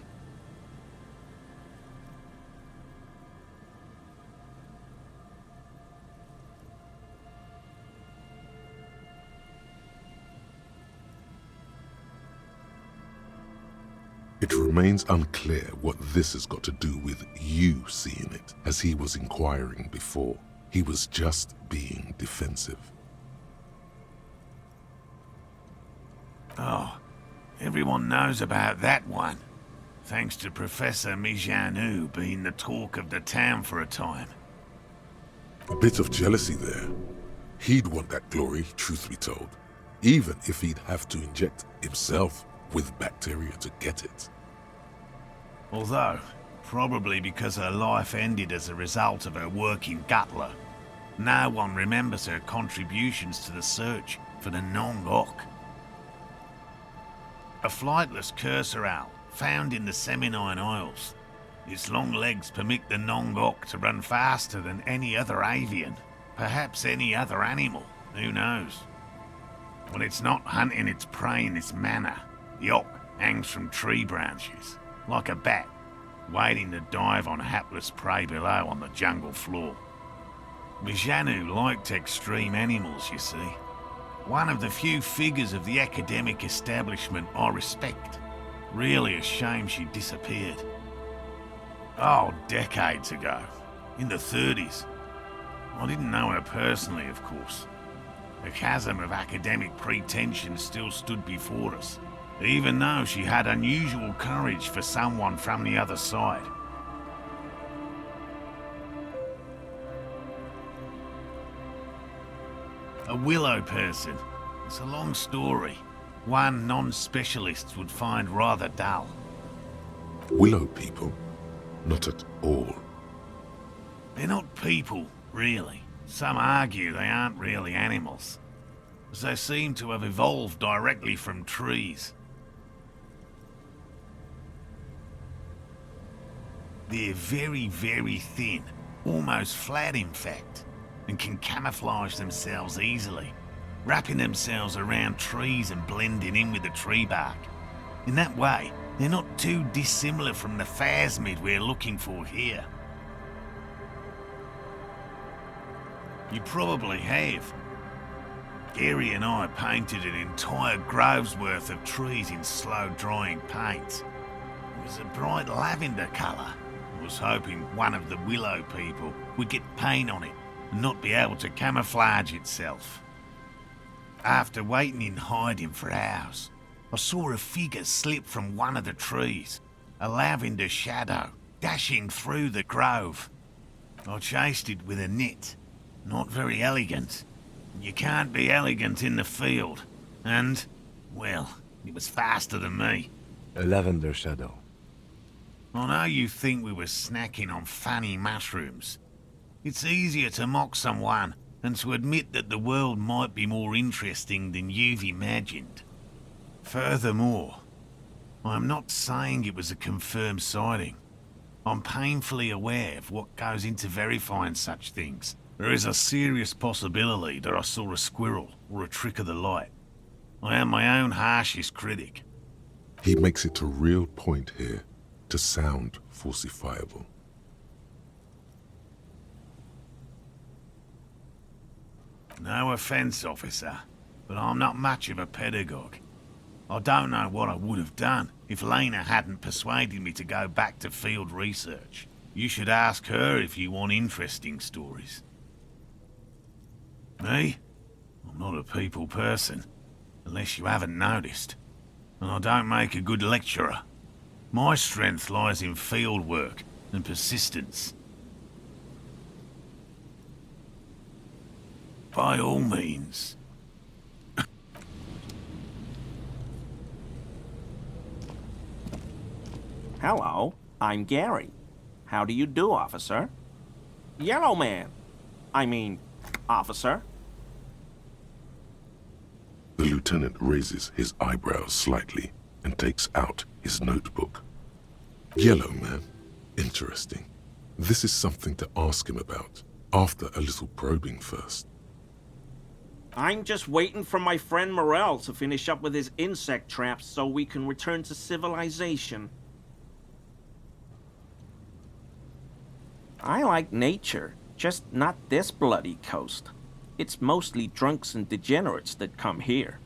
It remains unclear what this has got to do with you seeing it, as he was inquiring before. He was just being defensive. Oh, everyone knows about that one, thanks to Professor Mijanu being the talk of the town for a time. A bit of jealousy there. He'd want that glory, truth be told, even if he'd have to inject himself with bacteria to get it. Although, probably because her life ended as a result of her work in Gutler, no one remembers her contributions to the search for the Nong-Ok. A flightless cursor owl found in the Seminine Isles. Its long legs permit the Nong-Ok to run faster than any other avian, perhaps any other animal, who knows. When it's not hunting its prey in this manner, the Ok hangs from tree branches, like a bat, waiting to dive on hapless prey below on the jungle floor. Bijanu liked extreme animals, you see. One of the few figures of the academic establishment I respect. Really a shame she disappeared. Oh, decades ago. In the 30s. I didn't know her personally, of course. The chasm of academic pretension still stood before us, even though she had unusual courage for someone from the other side. A willow person. It's a long story. One non-specialists would find rather dull. Willow people? Not at all. They're not people, really. Some argue they aren't really animals, as they seem to have evolved directly from trees. They're very, very thin, almost flat in fact, and can camouflage themselves easily, wrapping themselves around trees and blending in with the tree bark. In that way, they're not too dissimilar from the phasmid we're looking for here. You probably have. Gary and I painted an entire grove's worth of trees in slow-drying paint. It was a bright lavender colour. I was hoping one of the willow people would get paint on it and not be able to camouflage itself. After waiting in hiding for hours, I saw a figure slip from one of the trees, a lavender shadow dashing through the grove. I chased it with a net. Not very elegant. You can't be elegant in the field. And, well, it was faster than me. A lavender shadow. I know you think we were snacking on funny mushrooms. It's easier to mock someone than to admit that the world might be more interesting than you've imagined. Furthermore, I'm not saying it was a confirmed sighting. I'm painfully aware of what goes into verifying such things. There is a serious possibility that I saw a squirrel or a trick of the light. I am my own harshest critic. He makes it a real point here to sound falsifiable. No offence, officer, but I'm not much of a pedagogue. I don't know what I would have done if Lena hadn't persuaded me to go back to field research. You should ask her if you want interesting stories. Me? I'm not a people person, unless you haven't noticed. And I don't make a good lecturer. My strength lies in field work and persistence. By all means. Hello, I'm Gary. How do you do, officer? Yellow man. I mean, officer. The lieutenant raises his eyebrows slightly and takes out his notebook. Yellow man. Interesting. This is something to ask him about, after a little probing first. I'm just waiting for my friend Morel to finish up with his insect traps so we can return to civilization. I like nature, just not this bloody coast. It's mostly drunks and degenerates that come here.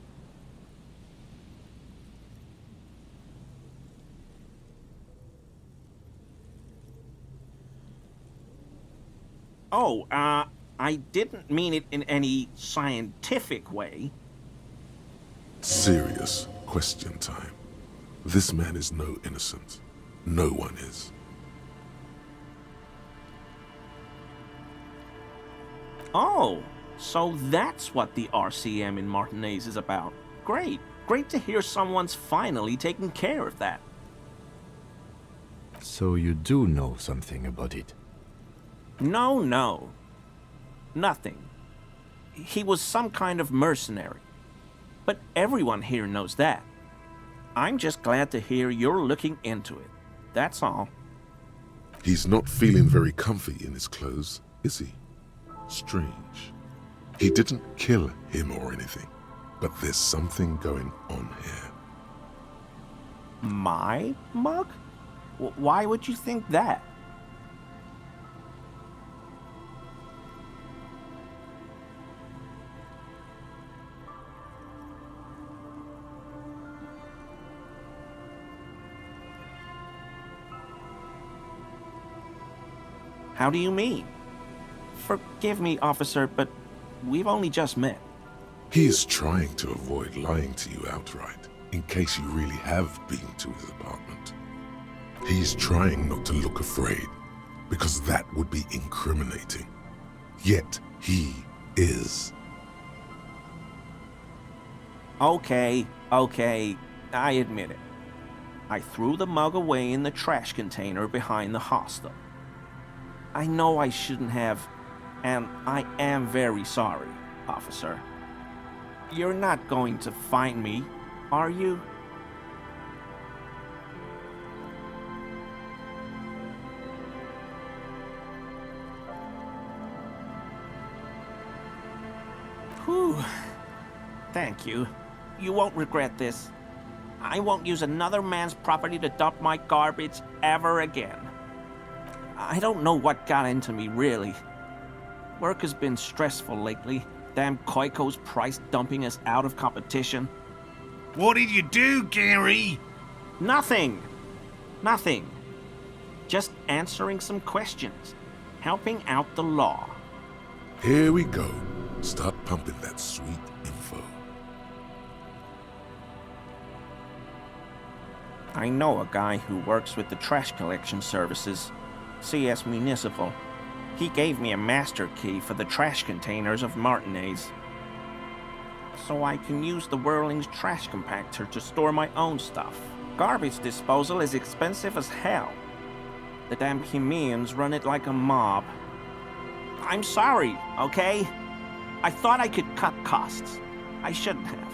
Oh, I didn't mean it in any scientific way. Serious question time. This man is no innocent. No one is. Oh, so that's what the RCM in Martinez is about. Great. Great to hear someone's finally taking care of that. So you do know something about it? No. Nothing. He was some kind of mercenary. But everyone here knows that. I'm just glad to hear you're looking into it. That's all. He's not feeling very comfy in his clothes, is he? Strange. He didn't kill him or anything, but there's something going on here. My mug? Why would you think that? How do you mean? Forgive me, officer, but we've only just met. He is trying to avoid lying to you outright, in case you really have been to his apartment. He's trying not to look afraid, because that would be incriminating. Yet, he is. Okay, I admit it. I threw the mug away in the trash container behind the hostel. I know I shouldn't have, and I am very sorry, officer. You're not going to find me, are you? Whew. Thank you. You won't regret this. I won't use another man's property to dump my garbage ever again. I don't know what got into me, really. Work has been stressful lately. Damn Koiko's price dumping us out of competition. What did you do, Gary? Nothing. Just answering some questions. Helping out the law. Here we go. Start pumping that sweet info. I know a guy who works with the trash collection services, CS Municipal. He gave me a master key for the trash containers of Martinez. So I can use the Whirling's trash compactor to store my own stuff. Garbage disposal is expensive as hell. The damn Chimeans run it like a mob. I'm sorry, okay? I thought I could cut costs. I shouldn't have.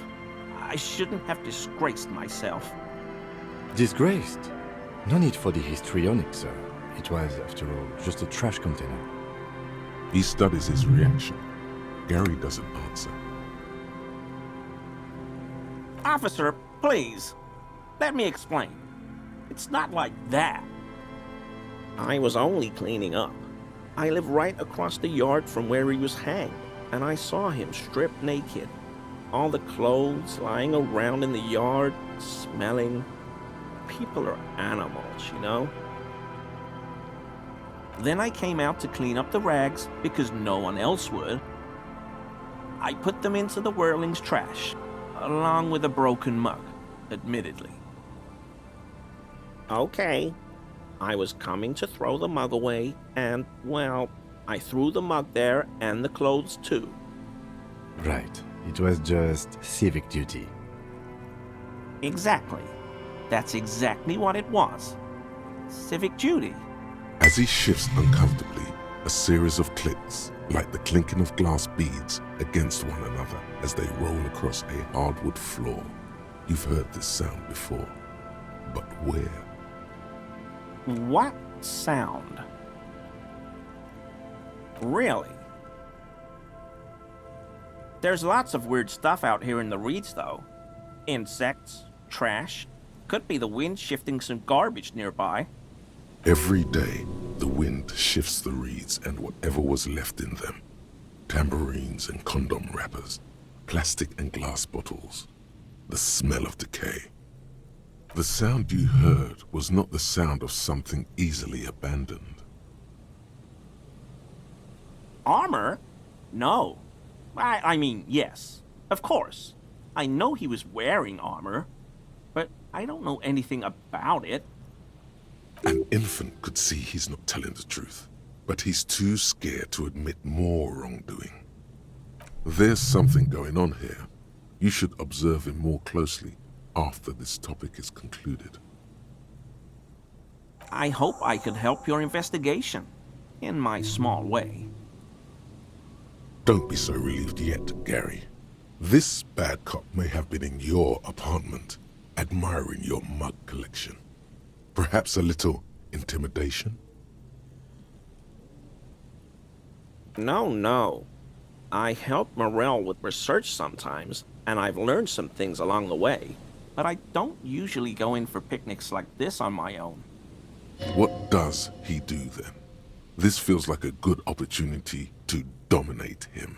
I shouldn't have disgraced myself. Disgraced? No need for the histrionic, sir. It was, after all, just a trash container. He studies his reaction. Gary doesn't answer. Officer, please. Let me explain. It's not like that. I was only cleaning up. I live right across the yard from where he was hanged, and I saw him stripped naked. All the clothes lying around in the yard, smelling. People are animals, you know? Then I came out to clean up the rags because no one else would. I put them into the Whirling's trash, along with a broken mug, admittedly. Okay. I was coming to throw the mug away, and, well, I threw the mug there and the clothes too. Right. It was just civic duty. Exactly. That's exactly what it was. Civic duty. As he shifts uncomfortably, a series of clicks, like the clinking of glass beads against one another as they roll across a hardwood floor. You've heard this sound before, but where? What sound? Really? There's lots of weird stuff out here in the reeds, though. Insects, trash. Could be the wind shifting some garbage nearby. Every day, the wind shifts the reeds and whatever was left in them. Tambourines and condom wrappers, plastic and glass bottles, the smell of decay. The sound you heard was not the sound of something easily abandoned. Armor? No. I mean, yes. Of course. I know he was wearing armor, but I don't know anything about it. An infant could see he's not telling the truth, but he's too scared to admit more wrongdoing. There's something going on here. You should observe him more closely after this topic is concluded. I hope I could help your investigation, in my small way. Don't be so relieved yet, Gary. This bad cop may have been in your apartment, admiring your mug collection. Perhaps a little intimidation? No. I help Morel with research sometimes, and I've learned some things along the way. But I don't usually go in for picnics like this on my own. What does he do then? This feels like a good opportunity to dominate him.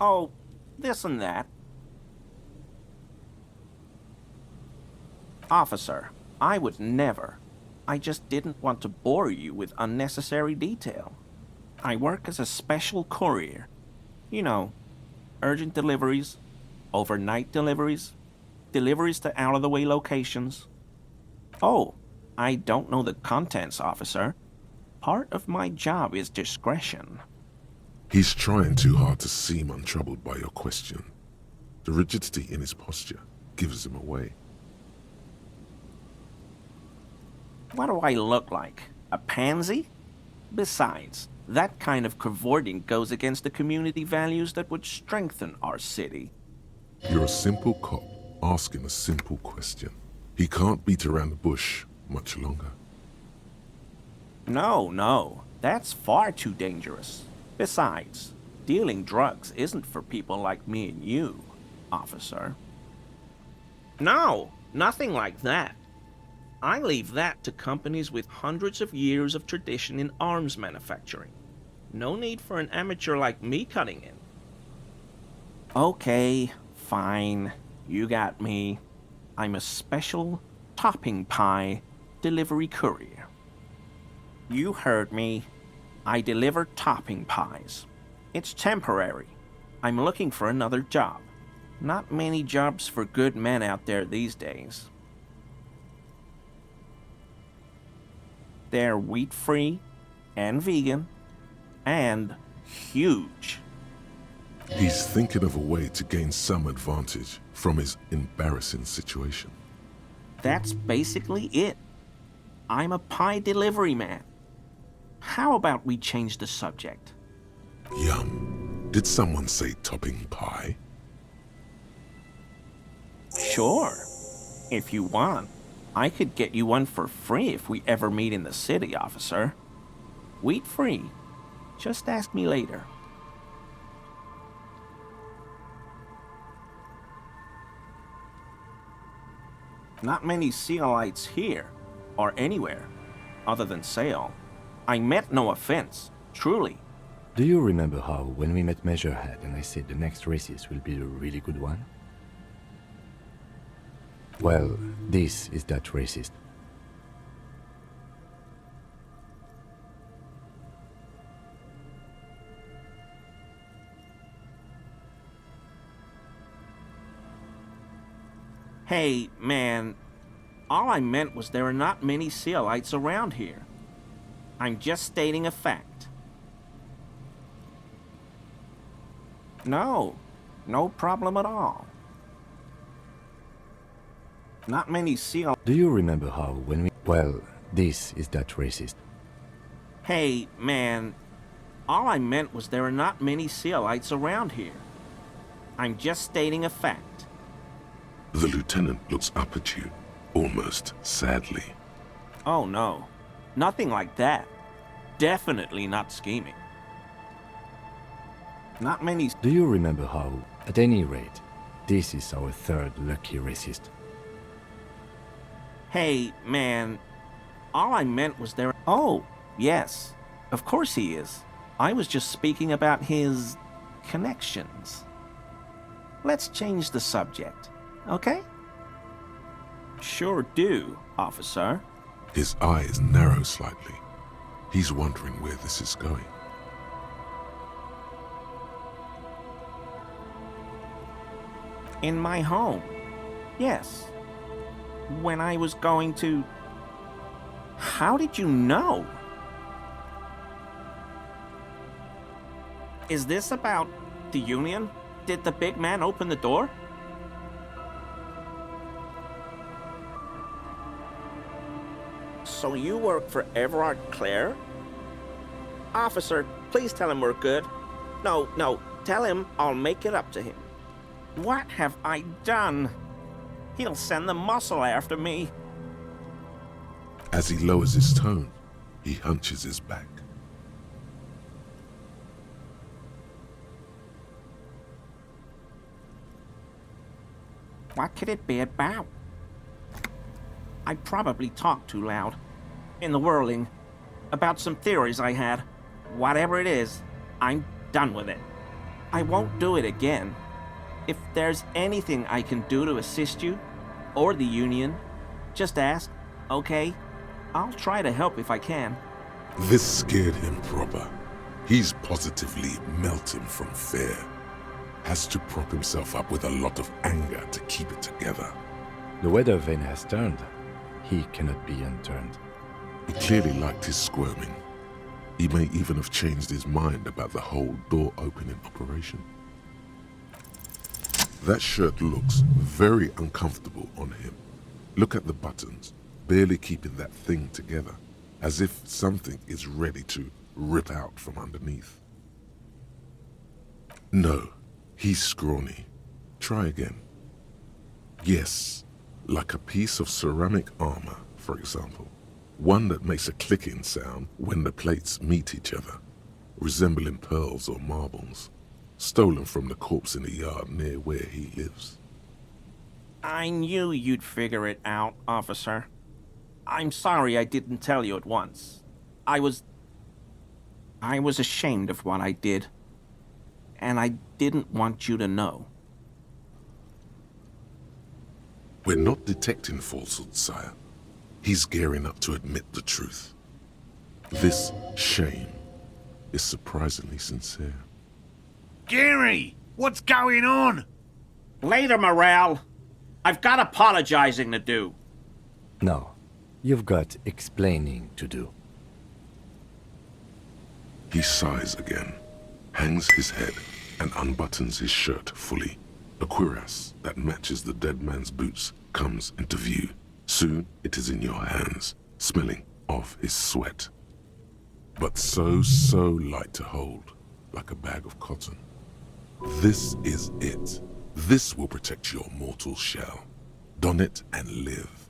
Oh, this and that. Officer, I would never. I just didn't want to bore you with unnecessary detail. I work as a special courier. You know, urgent deliveries, overnight deliveries, deliveries to out-of-the-way locations. Oh, I don't know the contents, officer. Part of my job is discretion. He's trying too hard to seem untroubled by your question. The rigidity in his posture gives him away. What do I look like? A pansy? Besides, that kind of cavorting goes against the community values that would strengthen our city. You're a simple cop asking a simple question. He can't beat around the bush much longer. No, that's far too dangerous. Besides, dealing drugs isn't for people like me and you, officer. No, nothing like that. I leave that to companies with hundreds of years of tradition in arms manufacturing. No need for an amateur like me cutting in. Okay, fine. You got me. I'm a special topping pie delivery courier. You heard me. I deliver topping pies. It's temporary. I'm looking for another job. Not many jobs for good men out there these days. They're wheat-free and vegan and huge. He's thinking of a way to gain some advantage from his embarrassing situation. That's basically it. I'm a pie delivery man. How about we change the subject? Yum. Did someone say topping pie? Sure. If you want, I could get you one for free if we ever meet in the city, officer. Wheat-free. Just ask me later. Not many Sealites here, or anywhere, other than Sale. I meant no offense, truly. Do you remember how, when we met Measurehead and I said the next racist will be a really good one? Well, this is that racist. Hey, man, all I meant was there are not many Sealites around here. I'm just stating a fact. No problem at all. Not many Seal... Do you remember how, when we... Well, this is that racist. Hey, man, all I meant was there are not many Sealites around here. I'm just stating a fact. The lieutenant looks up at you, almost sadly. Oh no, nothing like that. Definitely not scheming. Not many... Do you remember how, at any rate, this is our third lucky racist? Hey, man, all I meant was there... Oh, yes, of course he is. I was just speaking about his... connections. Let's change the subject, okay? Sure do, officer. His eyes narrow slightly. He's wondering where this is going. In my home, yes. When I was going to... How did you know? Is this about the Union? Did the big man open the door? So you work for Everard Clare? Officer, please tell him we're good. No, tell him I'll make it up to him. What have I done? He'll send the muscle after me. As he lowers his tone, he hunches his back. What could it be about? I probably talk too loud. in the whirling about some theories I had. Whatever it is, I'm done with it. I won't do it again. If there's anything I can do to assist you, or the Union, just ask, okay? I'll try to help if I can. This scared him proper. He's positively melting from fear. Has to prop himself up with a lot of anger to keep it together. The weather vane has turned. He cannot be unturned. He clearly liked his squirming. He may even have changed his mind about the whole door-opening operation. That shirt looks very uncomfortable on him. Look at the buttons, barely keeping that thing together, as if something is ready to rip out from underneath. No, he's scrawny. Try again. Yes, like a piece of ceramic armor, for example. One that makes a clicking sound when the plates meet each other, resembling pearls or marbles, stolen from the corpse in the yard near where he lives. I knew you'd figure it out, officer. I'm sorry I didn't tell you at once. I was ashamed of what I did, and I didn't want you to know. We're not detecting falsehood, sire. He's gearing up to admit the truth. This shame is surprisingly sincere. Gary, what's going on? Later, Morale. I've got apologizing to do. No, you've got explaining to do. He sighs again, hangs his head, and unbuttons his shirt fully. A cuirass that matches the dead man's boots comes into view. Soon it is in your hands, smelling of his sweat. But so light to hold, like a bag of cotton. This is it. This will protect your mortal shell. Don it and live.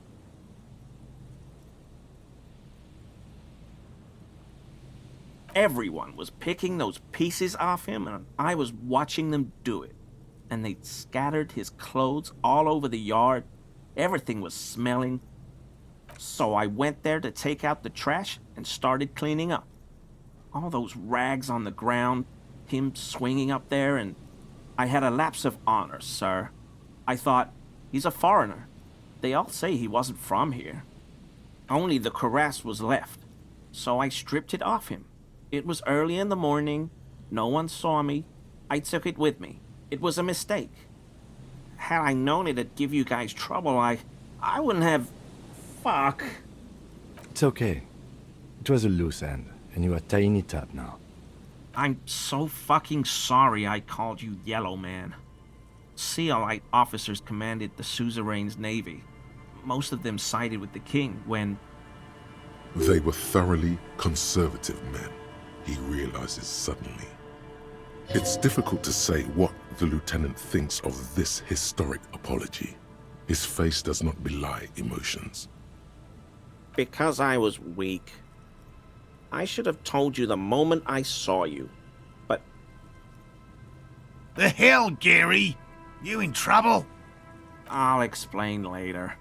Everyone was picking those pieces off him, and I was watching them do it. And they'd scattered his clothes all over the yard. Everything was smelling. So I went there to take out the trash and started cleaning up. All those rags on the ground, him swinging up there, and I had a lapse of honor, sir. I thought, he's a foreigner. They all say he wasn't from here. Only the cuirass was left, so I stripped it off him. It was early in the morning. No one saw me. I took it with me. It was a mistake. Had I known it'd give you guys trouble, I wouldn't have... Fuck. It's okay. It was a loose end, and you are tying it up now. I'm so fucking sorry I called you Yellow Man. Seolite officers commanded the suzerain's navy. Most of them sided with the king when... They were thoroughly conservative men, he realizes suddenly. It's difficult to say what the lieutenant thinks of this historic apology. His face does not belie emotions. Because I was weak. I should have told you the moment I saw you, but... The hell, Gary? You in trouble? I'll explain later.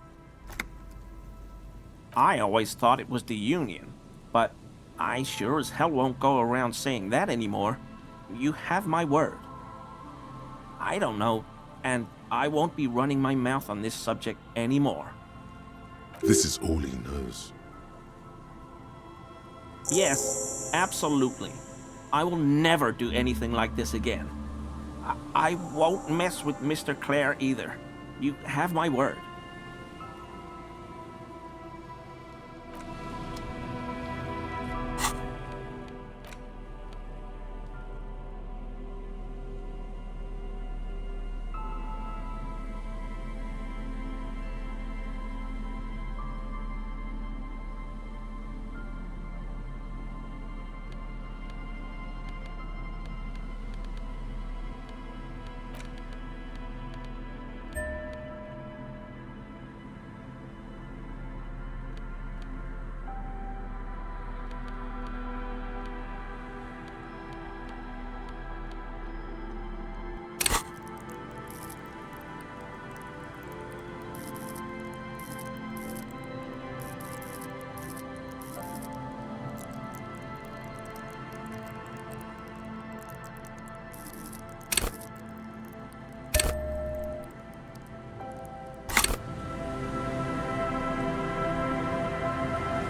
I always thought it was the Union, but I sure as hell won't go around saying that anymore. You have my word. I don't know, and I won't be running my mouth on this subject anymore. This is all he knows. Yes, absolutely. I will never do anything like this again. I won't mess with Mr. Clare either. You have my word.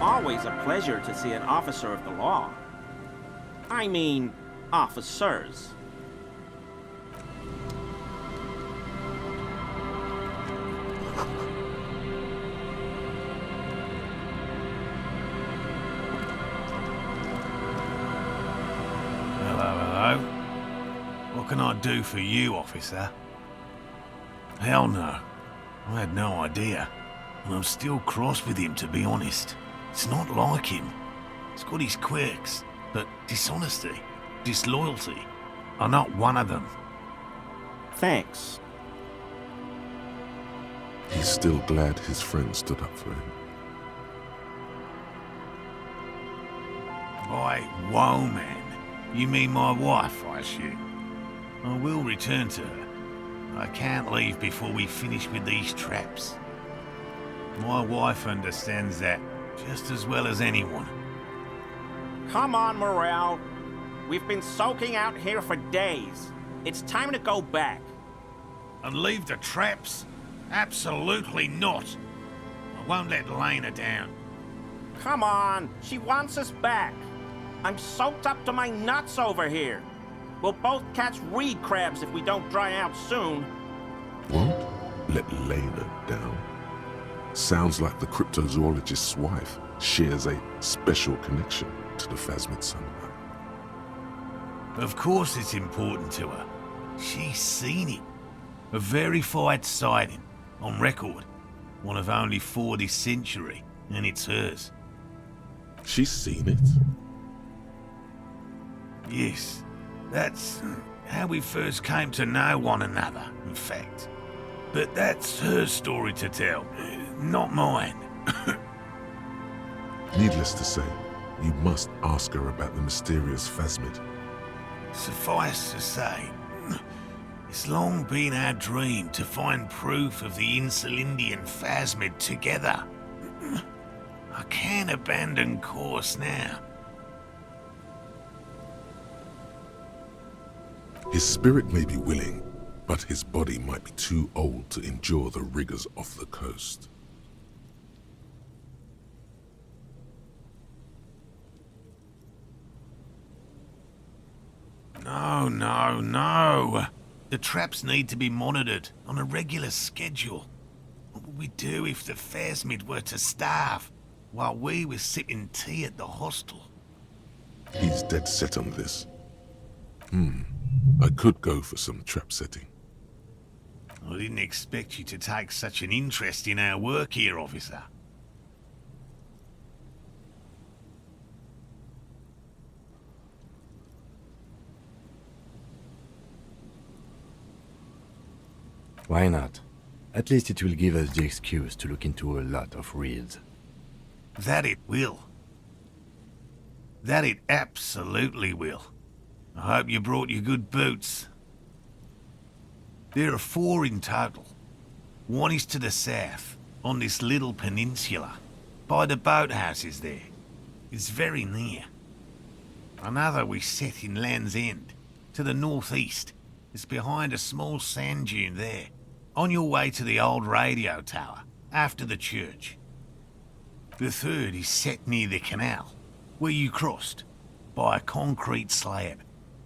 always a pleasure to see an officer of the law. I mean, officers. Hello. What can I do for you, officer? Hell no. I had no idea. And I'm still cross with him, to be honest. It's not like him. He's got his quirks, but dishonesty, disloyalty are not one of them. Thanks. He's still glad his friend stood up for him. By woman, you mean my wife, I assume? I will return to her. I can't leave before we finish with these traps. My wife understands that just as well as anyone. Come on, Morel. We've been soaking out here for days. It's time to go back. And leave the traps? Absolutely not. I won't let Lena down. Come on, she wants us back. I'm soaked up to my nuts over here. We'll both catch reed crabs if we don't dry out soon. Won't let Lena down. Sounds like the cryptozoologist's wife shares a special connection to the Phasmid somehow. Of course it's important to her. She's seen it. A verified sighting, on record. One of only 4 this century, and it's hers. She's seen it? Yes, that's how we first came to know one another, in fact. But that's her story to tell, not mine. Needless to say, you must ask her about the mysterious Phasmid. Suffice to say, it's long been our dream to find proof of the Insulindian Phasmid together. I can't abandon course now. His spirit may be willing, but his body might be too old to endure the rigors of the coast. No. The traps need to be monitored on a regular schedule. What would we do if the Phasmid were to starve while we were sipping tea at the hostel? He's dead set on this. I could go for some trap setting. I didn't expect you to take such an interest in our work here, officer. Why not? At least it will give us the excuse to look into a lot of reels. That it will. That it absolutely will. I hope you brought your good boots. There are 4 in total. One is to the south, on this little peninsula, by the boathouses there. It's very near. Another we set in Land's End, to the northeast. It's behind a small sand dune there, on your way to the old radio tower, after the church. The third is set near the canal, where you crossed, by a concrete slab.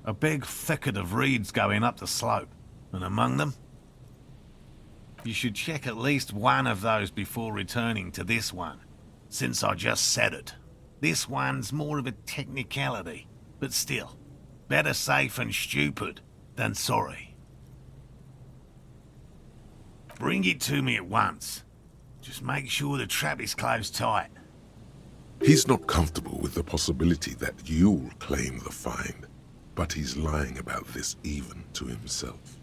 A big thicket of reeds going up the slope, and among them... You should check at least one of those before returning to this one, since I just said it. This one's more of a technicality, but still, better safe and stupid than sorry. Bring it to me at once. Just make sure the trap is closed tight. He's not comfortable with the possibility that you'll claim the find, but he's lying about this even to himself.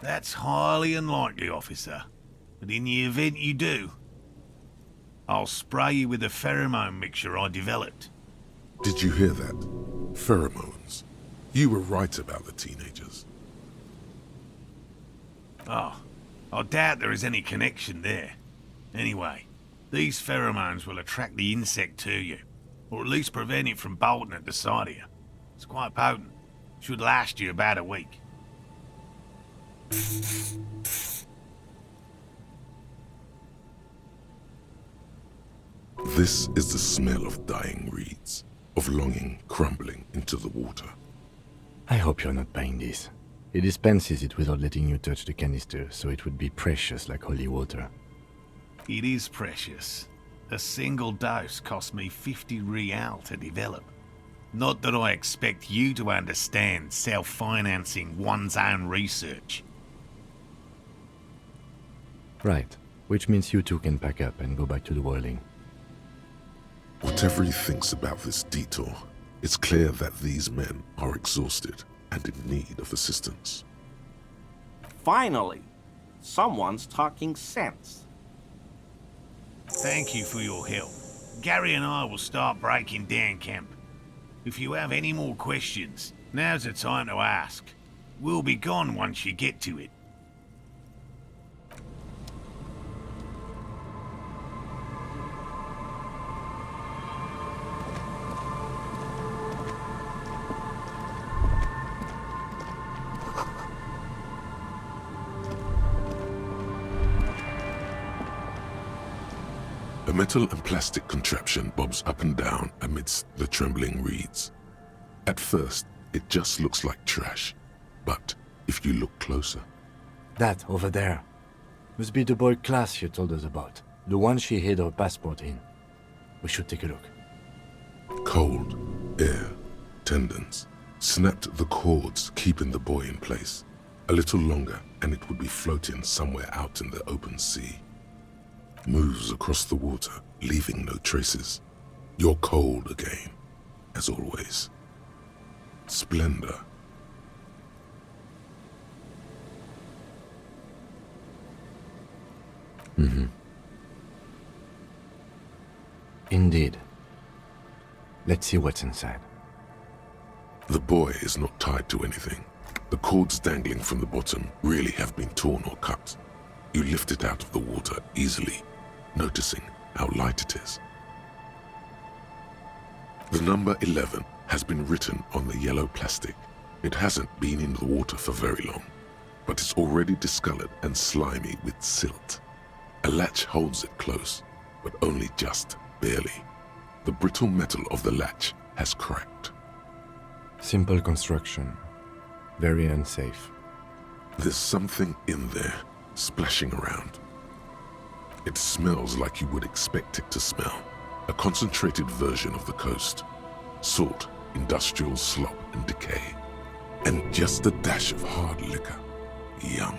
That's highly unlikely, officer. But in the event you do, I'll spray you with a pheromone mixture I developed. Did you hear that? Pheromones. You were right about the teenagers. Oh, I doubt there is any connection there. Anyway, these pheromones will attract the insect to you, or at least prevent it from bolting at the sight of you. It's quite potent. Should last you about a week. This is the smell of dying reeds, of longing crumbling into the water. I hope you're not buying this. He dispenses it without letting you touch the canister, so it would be precious like holy water. It is precious. A single dose cost me 50 real to develop. Not that I expect you to understand self-financing one's own research. Right, which means you two can pack up and go back to the whirling. Whatever he thinks about this detour, it's clear that these men are exhausted and in need of assistance. Finally, someone's talking sense. Thank you for your help. Gary and I will start breaking down camp. If you have any more questions, now's the time to ask. We'll be gone once you get to it. A metal and plastic contraption bobs up and down amidst the trembling reeds. At first, it just looks like trash, but if you look closer... That, over there, must be the boy class you told us about. The one she hid her passport in. We should take a look. Cold, air, tendons, snapped the cords keeping the boy in place. A little longer and it would be floating somewhere out in the open sea. Moves across the water, leaving no traces. You're cold again, as always. Splendor. Indeed. Let's see what's inside. The boy is not tied to anything. The cords dangling from the bottom really have been torn or cut. You lift it out of the water easily, noticing how light it is. The number 11 has been written on the yellow plastic. It hasn't been in the water for very long, but it's already discolored and slimy with silt. A latch holds it close, but only just barely. The brittle metal of the latch has cracked. Simple construction. Very unsafe. There's something in there, splashing around. It smells like you would expect it to smell. A concentrated version of the coast. Salt, industrial slop and decay. And just a dash of hard liquor. Yum.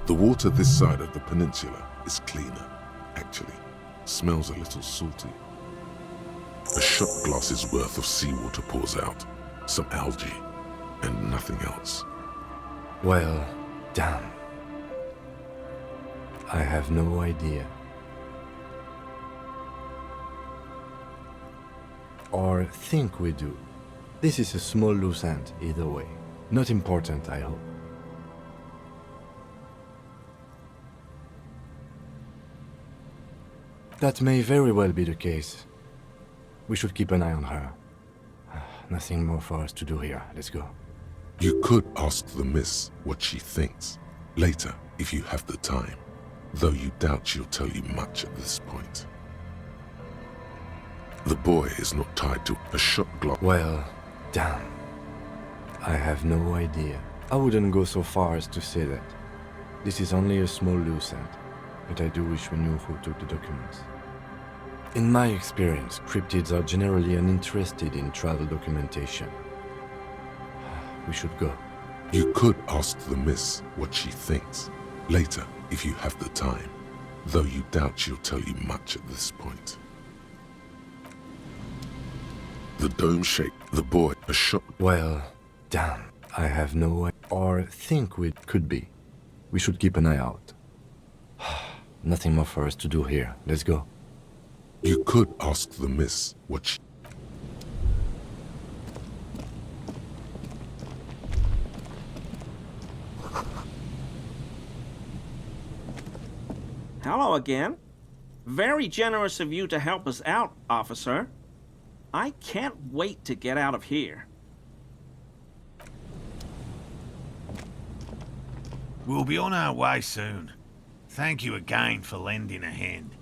The water this side of the peninsula is cleaner, actually. Smells a little salty. A shot glass's worth of seawater pours out. Some algae, and nothing else. Well, damn. I have no idea. Or think we do. This is a small loose end, either way. Not important, I hope. That may very well be the case. We should keep an eye on her. Nothing more for us to do here. Let's go. You could ask the miss what she thinks, later if you have the time, though you doubt she'll tell you much at this point. The boy is not tied to a shot glass. Well, damn. I have no idea. I wouldn't go so far as to say that. This is only a small loose end, but I do wish we knew who took the documents. In my experience, cryptids are generally uninterested in travel documentation. We should go. You could ask the miss what she thinks, later if you have the time, though you doubt she'll tell you much at this point. The dome shaped the boy a shot. Well, damn. I have no idea. Or think we could be. We should keep an eye out. Nothing more for us to do here. Let's go. You could ask the miss what she... Hello again. Very generous of you to help us out, officer. I can't wait to get out of here. We'll be on our way soon. Thank you again for lending a hand.